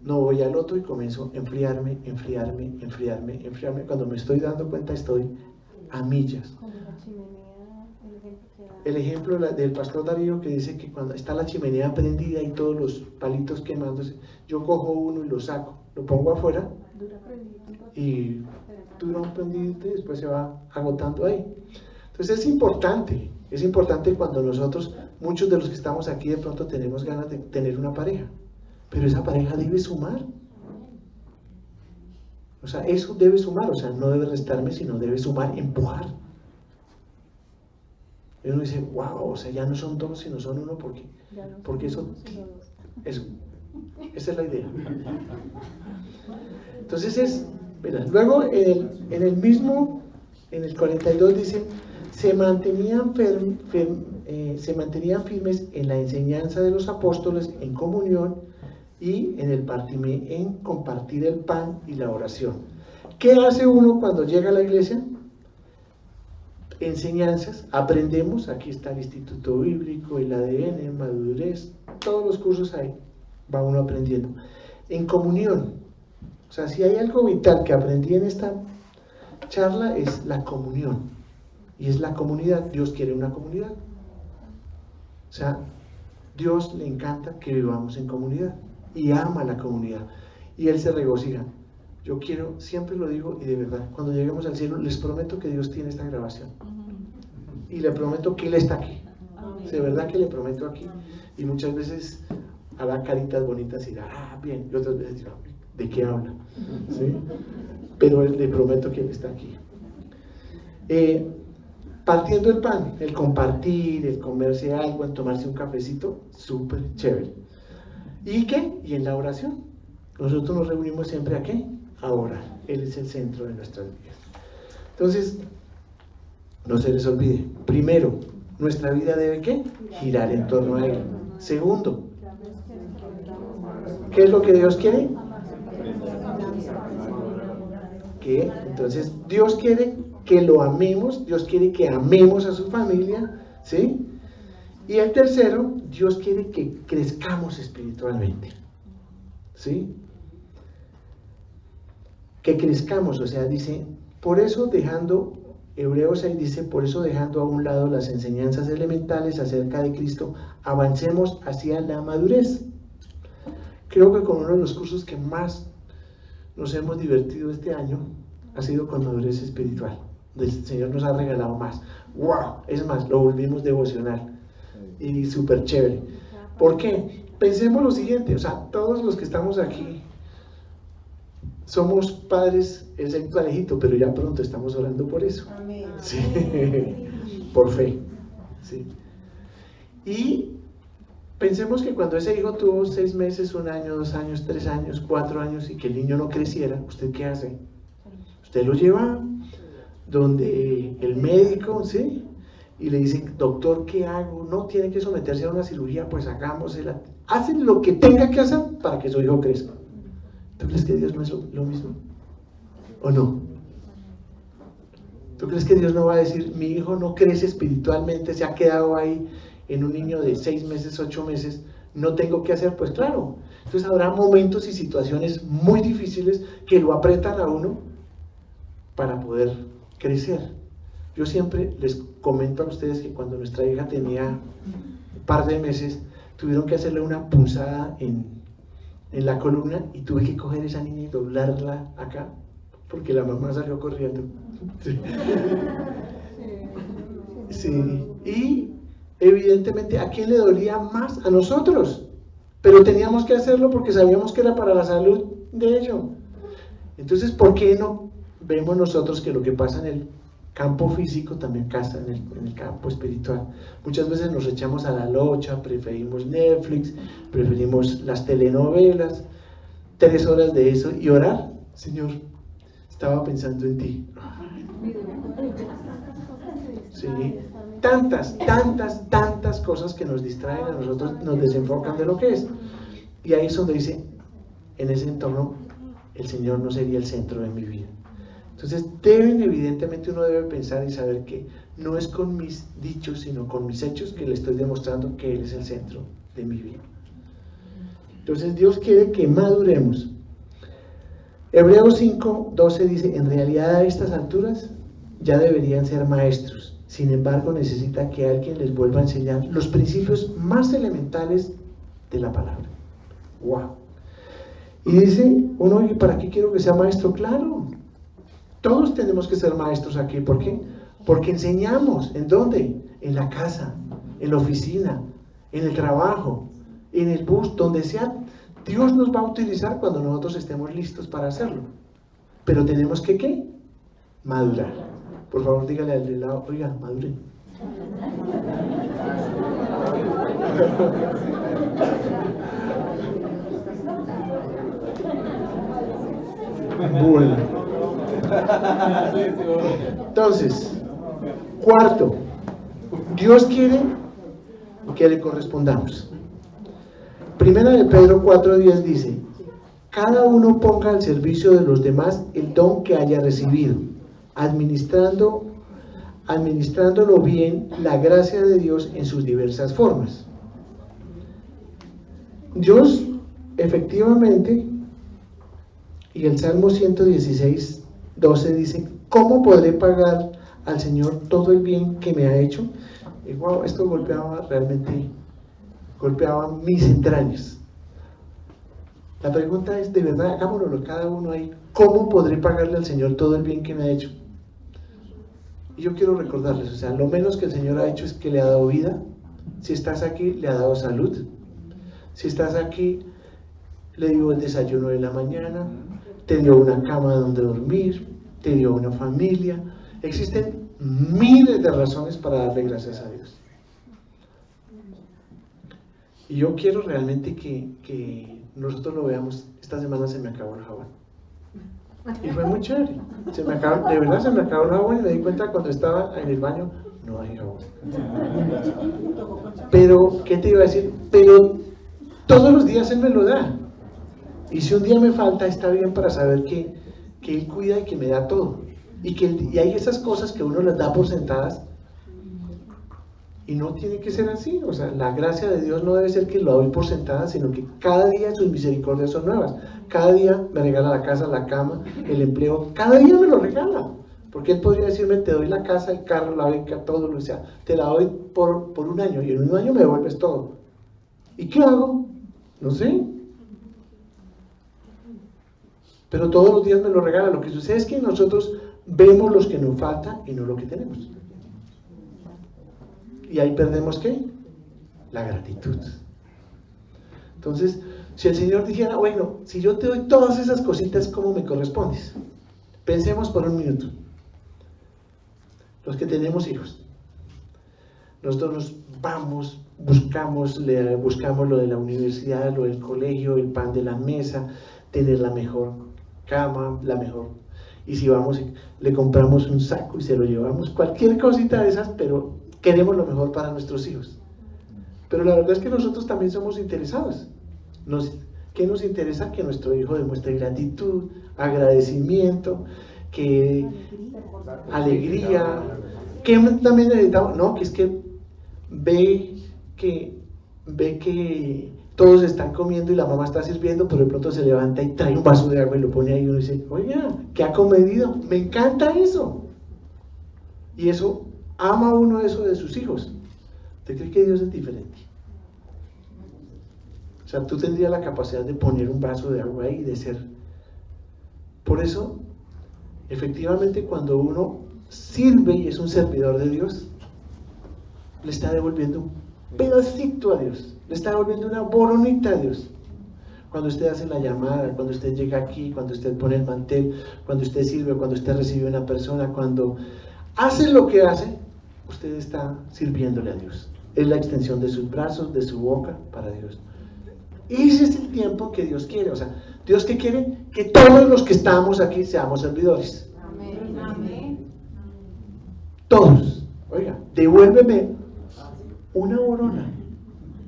Speaker 1: no voy al otro y comienzo a enfriarme. Cuando me estoy dando cuenta estoy a millas.
Speaker 3: Como la chimenea, el
Speaker 1: El ejemplo del pastor Darío, que dice que cuando está la chimenea prendida y todos los palitos quemándose, yo cojo uno y lo saco, lo pongo afuera y dura un prendidito y después se va agotando ahí. Entonces es importante cuando nosotros, muchos de los que estamos aquí de pronto tenemos ganas de tener una pareja, pero esa pareja debe sumar. O sea, eso debe sumar, o sea, no debe restarme, sino debe sumar, empujar. Y uno dice, wow, o sea, ya no son dos, sino son uno, porque eso, esa es la idea. Entonces mira, luego en el 42 dice, se mantenían firmes en la enseñanza de los apóstoles, en comunión y en compartir el pan y la oración. ¿Qué hace uno cuando llega a la iglesia? Enseñanzas, aprendemos, aquí está el Instituto Bíblico, el ADN, madurez, todos los cursos ahí, va uno aprendiendo. En comunión, o sea, si hay algo vital que aprendí en esta charla es la comunión, y es la comunidad. Dios quiere una comunidad, o sea, Dios le encanta que vivamos en comunidad, y ama la comunidad, y Él se regocija. Yo quiero, siempre lo digo, y de verdad, cuando lleguemos al cielo, les prometo que Dios tiene esta grabación. Y le prometo que Él está aquí. De verdad que le prometo aquí. Y muchas veces hará caritas bonitas y dirá, bien. Y otras veces dirá, ¿de qué habla? ¿Sí? Pero le prometo que Él está aquí. Partiendo el pan, el compartir, el comerse algo, el tomarse un cafecito, súper chévere. ¿Y qué? Y en la oración. Nosotros nos reunimos siempre ¿a qué? A orar. Él es el centro de nuestras vidas. Entonces, no se les olvide. Primero, nuestra vida debe ¿qué? Girar en torno a Él. Segundo, ¿qué es lo que Dios quiere? ¿Qué? Entonces, Dios quiere que lo amemos, Dios quiere que amemos a su familia, ¿sí? Y el tercero, Dios quiere que crezcamos espiritualmente, ¿sí? Que crezcamos, o sea, dice, por eso dejando, Hebreos 6 dice, por eso dejando a un lado las enseñanzas elementales acerca de Cristo, avancemos hacia la madurez. Creo que con uno de los cursos que más nos hemos divertido este año ha sido con madurez espiritual. El Señor nos ha regalado más. ¡Wow! Es más, lo volvimos devocional y súper chévere. ¿Por qué? Pensemos lo siguiente, o sea, todos los que estamos aquí somos padres, es el parejito, pero ya pronto estamos orando por eso.
Speaker 2: Amén.
Speaker 1: Sí. Por fe. Sí. Y pensemos que cuando ese hijo tuvo 6 meses, 1 año, 2 años, 3 años, 4 años y que el niño no creciera, ¿usted qué hace? Usted lo lleva donde el médico, ¿sí? Y le dicen, doctor, ¿qué hago? No, tiene que someterse a una cirugía, pues hagámosela. Hacen lo que tenga que hacer para que su hijo crezca. ¿Tú crees que Dios no es lo mismo? ¿O no? ¿Tú crees que Dios no va a decir, mi hijo no crece espiritualmente, se ha quedado ahí en un niño de 6 meses, 8 meses, no tengo que hacer? Pues claro. Entonces habrá momentos y situaciones muy difíciles que lo apretan a uno para poder crecer. Yo siempre les comento a ustedes que cuando nuestra hija tenía un par de meses, tuvieron que hacerle una punzada en la columna y tuve que coger esa niña y doblarla acá porque la mamá salió corriendo. Sí. Sí. Y evidentemente, ¿a quién le dolía más? A nosotros, pero teníamos que hacerlo porque sabíamos que era para la salud de ellos. Entonces, ¿por qué no vemos nosotros que lo que pasa en el campo físico también pasa en el campo espiritual? Muchas veces nos echamos a la locha, preferimos Netflix, preferimos las telenovelas, 3 horas de eso y orar. Señor, estaba pensando en ti. Sí, tantas cosas que nos distraen a nosotros, nos desenfocan de lo que es. Y ahí es donde dice, en ese entorno, el Señor no sería el centro de mi vida. Entonces evidentemente uno debe pensar y saber que no es con mis dichos, sino con mis hechos que le estoy demostrando que Él es el centro de mi vida. Entonces Dios quiere que maduremos. Hebreos 5:12 dice, en realidad a estas alturas ya deberían ser maestros, Sin embargo, necesita que alguien les vuelva a enseñar los principios más elementales de la palabra. ¡Wow! Y dice uno, ¿y para qué quiero que sea maestro? Claro, todos tenemos que ser maestros aquí. ¿Por qué? Porque enseñamos. ¿En dónde? En la casa, en la oficina, en el trabajo, en el bus, donde sea. Dios nos va a utilizar cuando nosotros estemos listos para hacerlo. Pero tenemos que, ¿qué? Madurar. Por favor, dígale al de lado, oiga, madure. Bueno. Entonces, cuarto, Dios quiere que le correspondamos. Primera de Pedro 4:10 dice: cada uno ponga al servicio de los demás el don que haya recibido, administrándolo bien la gracia de Dios en sus diversas formas. Dios, efectivamente, y el Salmo 116:12 dice: ¿cómo podré pagar al Señor todo el bien que me ha hecho? Y wow, esto golpeaba mis entrañas. La pregunta es, de verdad, hagámoslo cada uno ahí, ¿cómo podré pagarle al Señor todo el bien que me ha hecho? Y yo quiero recordarles, o sea, lo menos que el Señor ha hecho es que le ha dado vida. Si estás aquí, le ha dado salud. Si estás aquí, le dio el desayuno de la mañana, te dio una cama donde dormir, te dio una familia. Existen miles de razones para darle gracias a Dios. Y yo quiero realmente que nosotros lo veamos. Esta semana se me acabó el jabón. Y fue muy chévere. De verdad se me acabó el jabón y me di cuenta cuando estaba en el baño, no hay jabón. Pero, ¿qué te iba a decir? Pero todos los días Él me lo da. Y si un día me falta, está bien para saber que Él cuida y que me da todo. Y hay esas cosas que uno las da por sentadas. Y no tiene que ser así. O sea, la gracia de Dios no debe ser que lo doy por sentada, sino que cada día sus misericordias son nuevas. Cada día me regala la casa, la cama, el empleo. Cada día me lo regala. Porque Él podría decirme: te doy la casa, el carro, la beca, todo lo que sea. Te la doy por un año, y en un año me devuelves todo. ¿Y qué hago? No sé. Pero todos los días me lo regala. Lo que sucede es que nosotros vemos los que nos falta y no lo que tenemos. Y ahí perdemos, ¿qué? La gratitud. Entonces, si el Señor dijera: bueno, si yo te doy todas esas cositas, ¿cómo me correspondes? Pensemos por un minuto. Los que tenemos hijos, nosotros nos vamos, buscamos lo de la universidad, lo del colegio, el pan de la mesa, tener la mejor cama, la mejor. Y si vamos, le compramos un saco y se lo llevamos, cualquier cosita de esas, pero queremos lo mejor para nuestros hijos. Pero la verdad es que nosotros también somos interesados. ¿Qué nos interesa? Que nuestro hijo demuestre gratitud, agradecimiento, que alegría. ¿Qué también necesitamos? No, que es que ve que todos están comiendo y la mamá está sirviendo, pero de pronto se levanta y trae un vaso de agua y lo pone ahí y uno dice: oiga, ¿qué ha comedido? Me encanta eso. Y eso, ama uno eso de sus hijos. ¿Usted cree que Dios es diferente? O sea, tú tendrías la capacidad de poner un vaso de agua ahí y de ser. Por eso, efectivamente, cuando uno sirve y es un servidor de Dios, le está devolviendo un pedacito a Dios, le está devolviendo una boronita a Dios. Cuando usted hace la llamada, cuando usted llega aquí, cuando usted pone el mantel, cuando usted sirve, cuando usted recibe a una persona, cuando hace lo que hace, usted está sirviéndole a Dios. Es la extensión de sus brazos, de su boca para Dios. Y ese es el tiempo que Dios quiere. O sea, Dios que quiere que todos los que estamos aquí seamos servidores.
Speaker 2: Amén. Amén.
Speaker 1: Todos. Oiga, devuélveme una borona.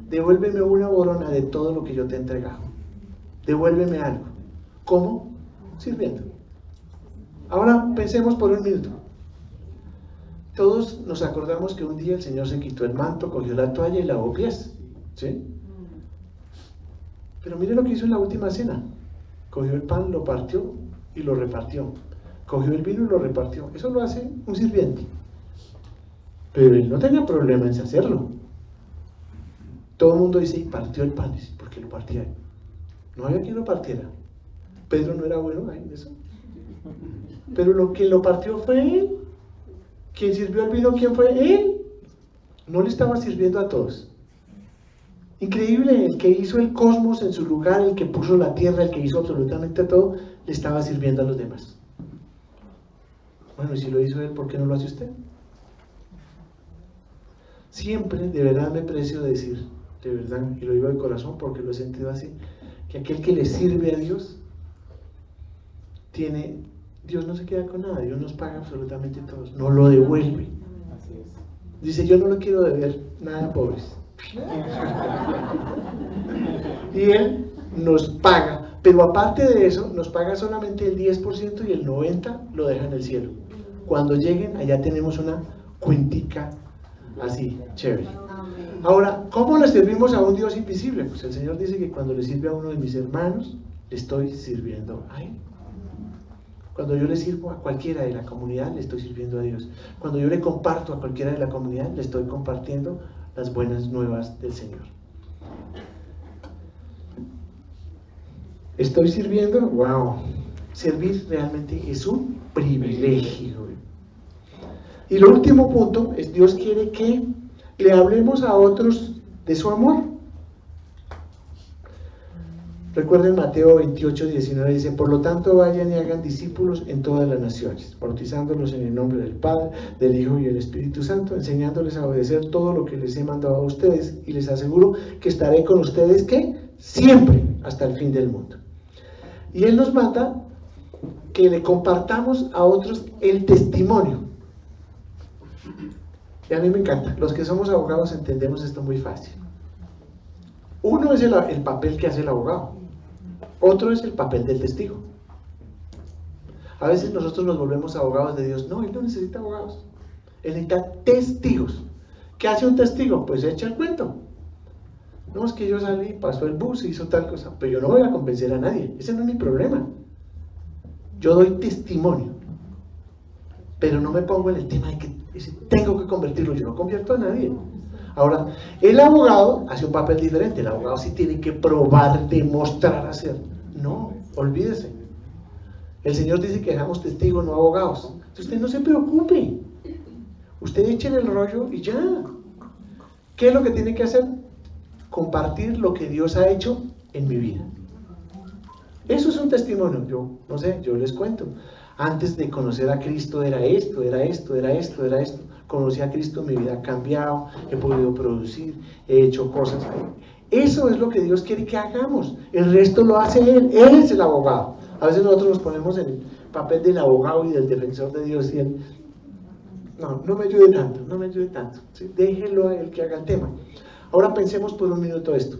Speaker 1: Devuélveme una borona de todo lo que yo te he entregado. Devuélveme algo. ¿Cómo? Sirviendo. Ahora pensemos por un minuto. Todos nos acordamos que un día el Señor se quitó el manto, cogió la toalla y lavó pies. ¿Sí? Pero mire lo que hizo en la última cena. Cogió el pan, lo partió y lo repartió. Cogió el vino y lo repartió. Eso lo hace un sirviente. Pero él no tenía problema en hacerlo. Todo el mundo dice, y partió el pan. ¿Por qué lo partía él? No había quien lo partiera. Pedro no era bueno en eso. Pero lo que lo partió fue él. Quien sirvió el vino, ¿quién fue? Él. No le estaba sirviendo a todos. Increíble, el que hizo el cosmos en su lugar, el que puso la tierra, el que hizo absolutamente todo, le estaba sirviendo a los demás. Bueno, y si lo hizo él, ¿por qué no lo hace usted? Siempre, de verdad me precio decir, de verdad, y lo digo de corazón porque lo he sentido así, que aquel que le sirve a Dios, Dios no se queda con nada, Dios nos paga absolutamente todos, nos lo devuelve. Dice, yo no lo quiero deber nada, pobres. Y Él nos paga, pero aparte de eso, nos paga solamente el 10% y el 90% lo deja en el cielo. Cuando lleguen, allá tenemos una cuentica así, chévere. Ahora, ¿cómo le servimos a un Dios invisible? Pues el Señor dice que cuando le sirve a uno de mis hermanos, le estoy sirviendo a Él. Cuando yo le sirvo a cualquiera de la comunidad, le estoy sirviendo a Dios. Cuando yo le comparto a cualquiera de la comunidad, le estoy compartiendo las buenas nuevas del Señor. ¿Estoy sirviendo? ¡Wow! Servir realmente es un privilegio. Y lo último punto es, Dios quiere que le hablemos a otros de su amor. Recuerden Mateo 28:19, dice, por lo tanto vayan y hagan discípulos en todas las naciones, bautizándolos en el nombre del Padre, del Hijo y del Espíritu Santo, enseñándoles a obedecer todo lo que les he mandado a ustedes, y les aseguro que estaré con ustedes, ¿qué? Siempre, hasta el fin del mundo. Y Él nos manda que le compartamos a otros el testimonio. Y a mí me encanta, los que somos abogados entendemos esto muy fácil. Uno es el papel que hace el abogado, otro es el papel del testigo. A veces nosotros nos volvemos abogados de Dios. No, Él no necesita abogados, Él necesita testigos. ¿Qué hace un testigo? Pues echa el cuento. No, es que yo salí, pasó el bus y hizo tal cosa, pero yo no voy a convencer a nadie, ese no es mi problema. Yo doy testimonio, pero no me pongo en el tema de que tengo que convertirlo. Yo no convierto a nadie. Ahora, el abogado hace un papel diferente. El abogado sí tiene que probar, demostrar, hacer. No, olvídese. El Señor dice que dejamos testigos, no abogados. Entonces usted no se preocupe. Usted eche el rollo y ya. ¿Qué es lo que tiene que hacer? Compartir lo que Dios ha hecho en mi vida. Eso es un testimonio. Yo no sé, yo les cuento. Antes de conocer a Cristo era esto, era esto, era esto, era esto. Conocí a Cristo, mi vida ha cambiado, he podido producir, he hecho cosas. Eso es lo que Dios quiere que hagamos. El resto lo hace Él es el abogado. A veces nosotros nos ponemos en el papel del abogado y del defensor de Dios y Él, no me ayude tanto, no me ayude tanto. ¿Sí? Déjelo a Él que haga el tema. Ahora pensemos por un minuto esto.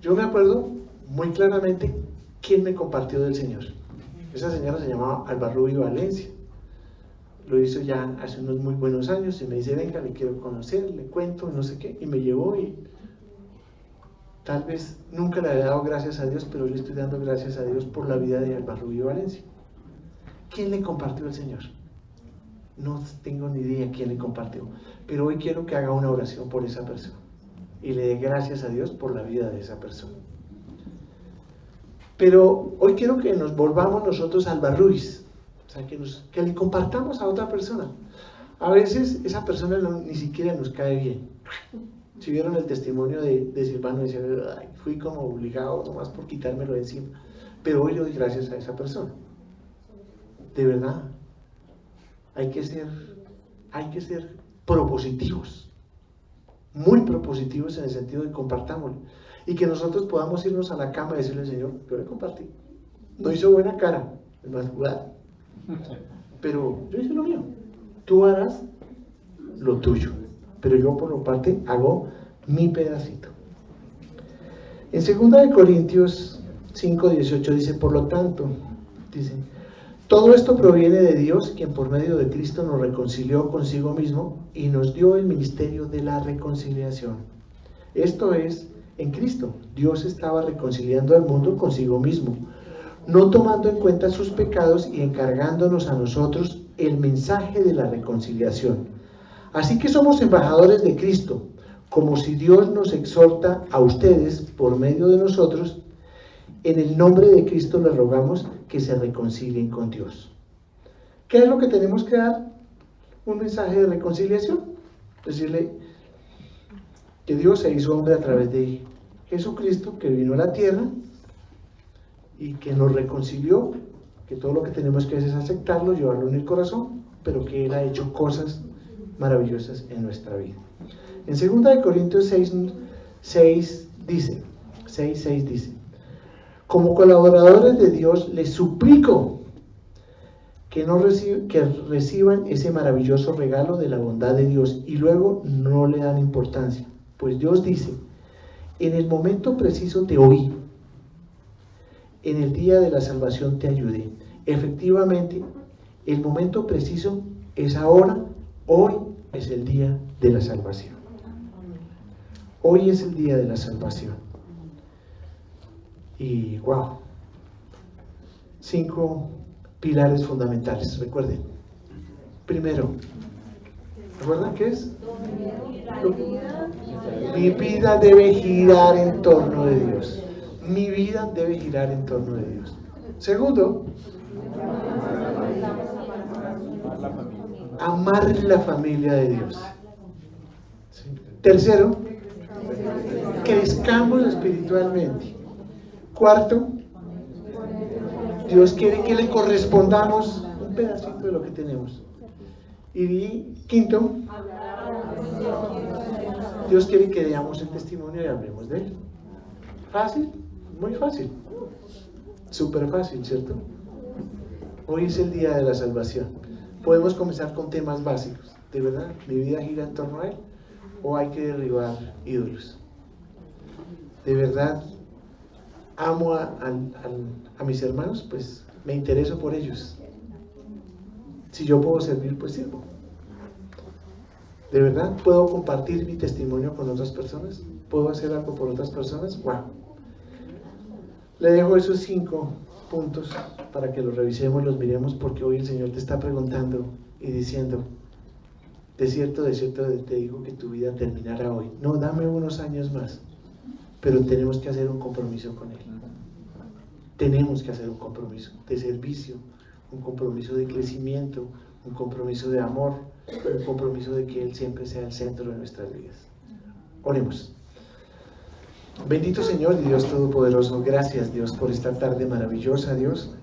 Speaker 1: Yo me acuerdo muy claramente quién me compartió del Señor. Esa señora se llamaba Alba Rubio Valencia. Lo hizo ya hace unos muy buenos años y me dice, venga, le quiero conocer, le cuento, no sé qué, y me llevó y tal vez nunca le había dado gracias a Dios, pero le estoy dando gracias a Dios por la vida de Alba Rubio Valencia. ¿Quién le compartió al Señor? No tengo ni idea quién le compartió, pero hoy quiero que haga una oración por esa persona y le dé gracias a Dios por la vida de esa persona. Pero hoy quiero que nos volvamos nosotros Alba Ruiz, o sea, que le compartamos a otra persona. A veces esa persona ni siquiera nos cae bien. Si vieron el testimonio de Silvano, decía, fui como obligado nomás por quitármelo de encima. Pero hoy le doy gracias a esa persona. De verdad, hay que ser propositivos, muy propositivos en el sentido de compartámoslo. Y que nosotros podamos irnos a la cama y decirle al Señor, yo le compartí. No hizo buena cara, es más jugada. Pero yo hice lo mío. Tú harás lo tuyo. Pero yo por mi parte hago mi pedacito. En 2 Corintios 5:18 dice, por lo tanto, dice, todo esto proviene de Dios, quien por medio de Cristo nos reconcilió consigo mismo y nos dio el ministerio de la reconciliación. Esto es, en Cristo, Dios estaba reconciliando al mundo consigo mismo, no tomando en cuenta sus pecados y encargándonos a nosotros el mensaje de la reconciliación. Así que somos embajadores de Cristo, como si Dios nos exhorta a ustedes por medio de nosotros. En el nombre de Cristo les rogamos que se reconcilien con Dios. ¿Qué es lo que tenemos que dar? Un mensaje de reconciliación. Decirle que Dios se hizo hombre a través de Jesucristo, que vino a la tierra y que nos reconcilió, que todo lo que tenemos que hacer es aceptarlo, llevarlo en el corazón, pero que Él ha hecho cosas maravillosas en nuestra vida. En 2 Corintios 6 dice, como colaboradores de Dios les suplico que reciban ese maravilloso regalo de la bondad de Dios y luego no le dan importancia, pues Dios dice, en el momento preciso te oí, en el día de la salvación te ayudé. Efectivamente, el momento preciso es ahora, hoy es el día de la salvación. Hoy es el día de la salvación. Y wow, 5 pilares fundamentales, recuerden. Primero, ¿recuerdan qué es? Mi vida debe girar en torno de Dios. Mi vida debe girar en torno de Dios. Segundo, amar la familia de Dios. Tercero, crezcamos espiritualmente. Cuarto, Dios quiere que le correspondamos un pedacito de lo que tenemos. Y quinto, Dios quiere que veamos el testimonio y hablemos de él. Fácil, muy fácil, súper fácil, ¿cierto? Hoy es el día de la salvación. Podemos comenzar con temas básicos. ¿De verdad mi vida gira en torno a él? ¿O hay que derribar ídolos? ¿De verdad amo a mis hermanos? Pues me intereso por ellos. Si yo puedo servir, pues sirvo. ¿De verdad puedo compartir mi testimonio con otras personas? ¿Puedo hacer algo por otras personas? ¡Wow! Le dejo esos 5 puntos para que los revisemos, los miremos, porque hoy el Señor te está preguntando y diciendo, de cierto te digo que tu vida terminará hoy. No, dame unos años más, pero tenemos que hacer un compromiso con Él. Tenemos que hacer un compromiso de servicio, un compromiso de crecimiento, un compromiso de amor, un compromiso de que Él siempre sea el centro de nuestras vidas. Oremos. Bendito Señor y Dios Todopoderoso, gracias Dios por esta tarde maravillosa, Dios.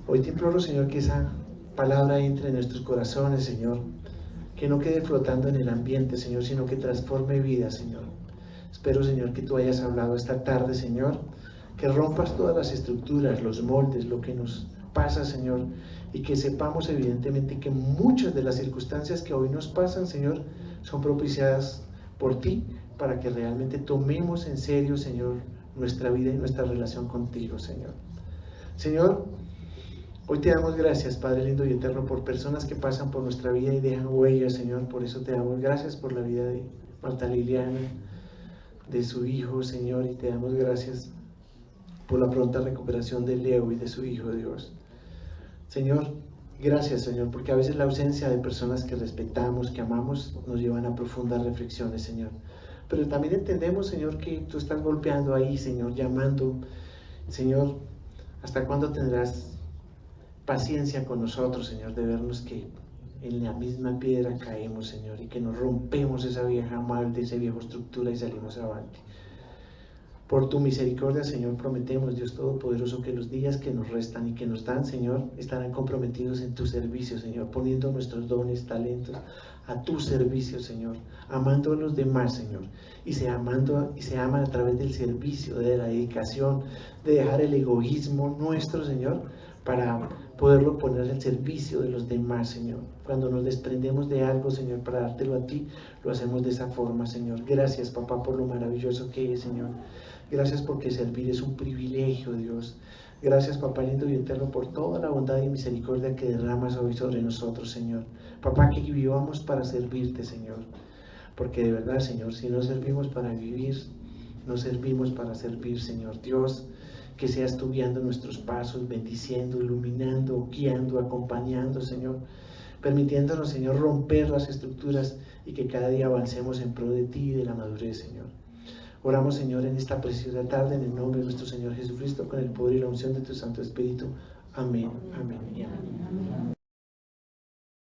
Speaker 1: Hoy te imploro, Señor, que esa palabra entre en nuestros corazones, Señor, que no quede flotando en el ambiente, Señor, sino que transforme vidas, Señor. Espero, Señor, que tú hayas hablado esta tarde, Señor, que rompas todas las estructuras, los moldes, lo que nos pasa, Señor, y que sepamos evidentemente que muchas de las circunstancias que hoy nos pasan, Señor, son propiciadas por ti, para que realmente tomemos en serio, Señor, nuestra vida y nuestra relación contigo, Señor. Señor, hoy te damos gracias, Padre lindo y eterno, por personas que pasan por nuestra vida y dejan huellas, Señor. Por eso te damos gracias por la vida de Marta Liliana, de su hijo, Señor, y te damos gracias por la pronta recuperación de Leo y de su hijo, Dios. Señor, gracias, Señor, porque a veces la ausencia de personas que respetamos, que amamos, nos llevan a profundas reflexiones, Señor. Pero también entendemos, Señor, que tú estás golpeando ahí, Señor, llamando. Señor, ¿hasta cuándo tendrás paciencia con nosotros, Señor, de vernos que en la misma piedra caemos, Señor, y que nos rompemos esa vieja molde, esa vieja estructura y salimos avante? Por tu misericordia, Señor, prometemos, Dios Todopoderoso, que los días que nos restan y que nos dan, Señor, estarán comprometidos en tu servicio, Señor, poniendo nuestros dones, talentos a tu servicio, Señor, amando a los demás, Señor, y se aman a través del servicio, de la dedicación, de dejar el egoísmo nuestro, Señor, para poderlo poner al servicio de los demás, Señor. Cuando nos desprendemos de algo, Señor, para dártelo a ti, lo hacemos de esa forma, Señor. Gracias, papá, por lo maravilloso que es, Señor. Gracias porque servir es un privilegio, Dios. Gracias, papá lindo y eterno, por toda la bondad y misericordia que derramas hoy sobre nosotros, Señor. Papá, que vivamos para servirte, Señor. Porque de verdad, Señor, si no servimos para vivir, no servimos para servir, Señor. Dios, que seas tú guiando nuestros pasos, bendiciendo, iluminando, guiando, acompañando, Señor. permitiéndonos, Señor, romper las estructuras y que cada día avancemos en pro de ti y de la madurez, Señor. Oramos, Señor, en esta preciosa tarde, en el nombre de nuestro Señor Jesucristo, con el poder y la unción de tu Santo Espíritu. Amén, amén y amén.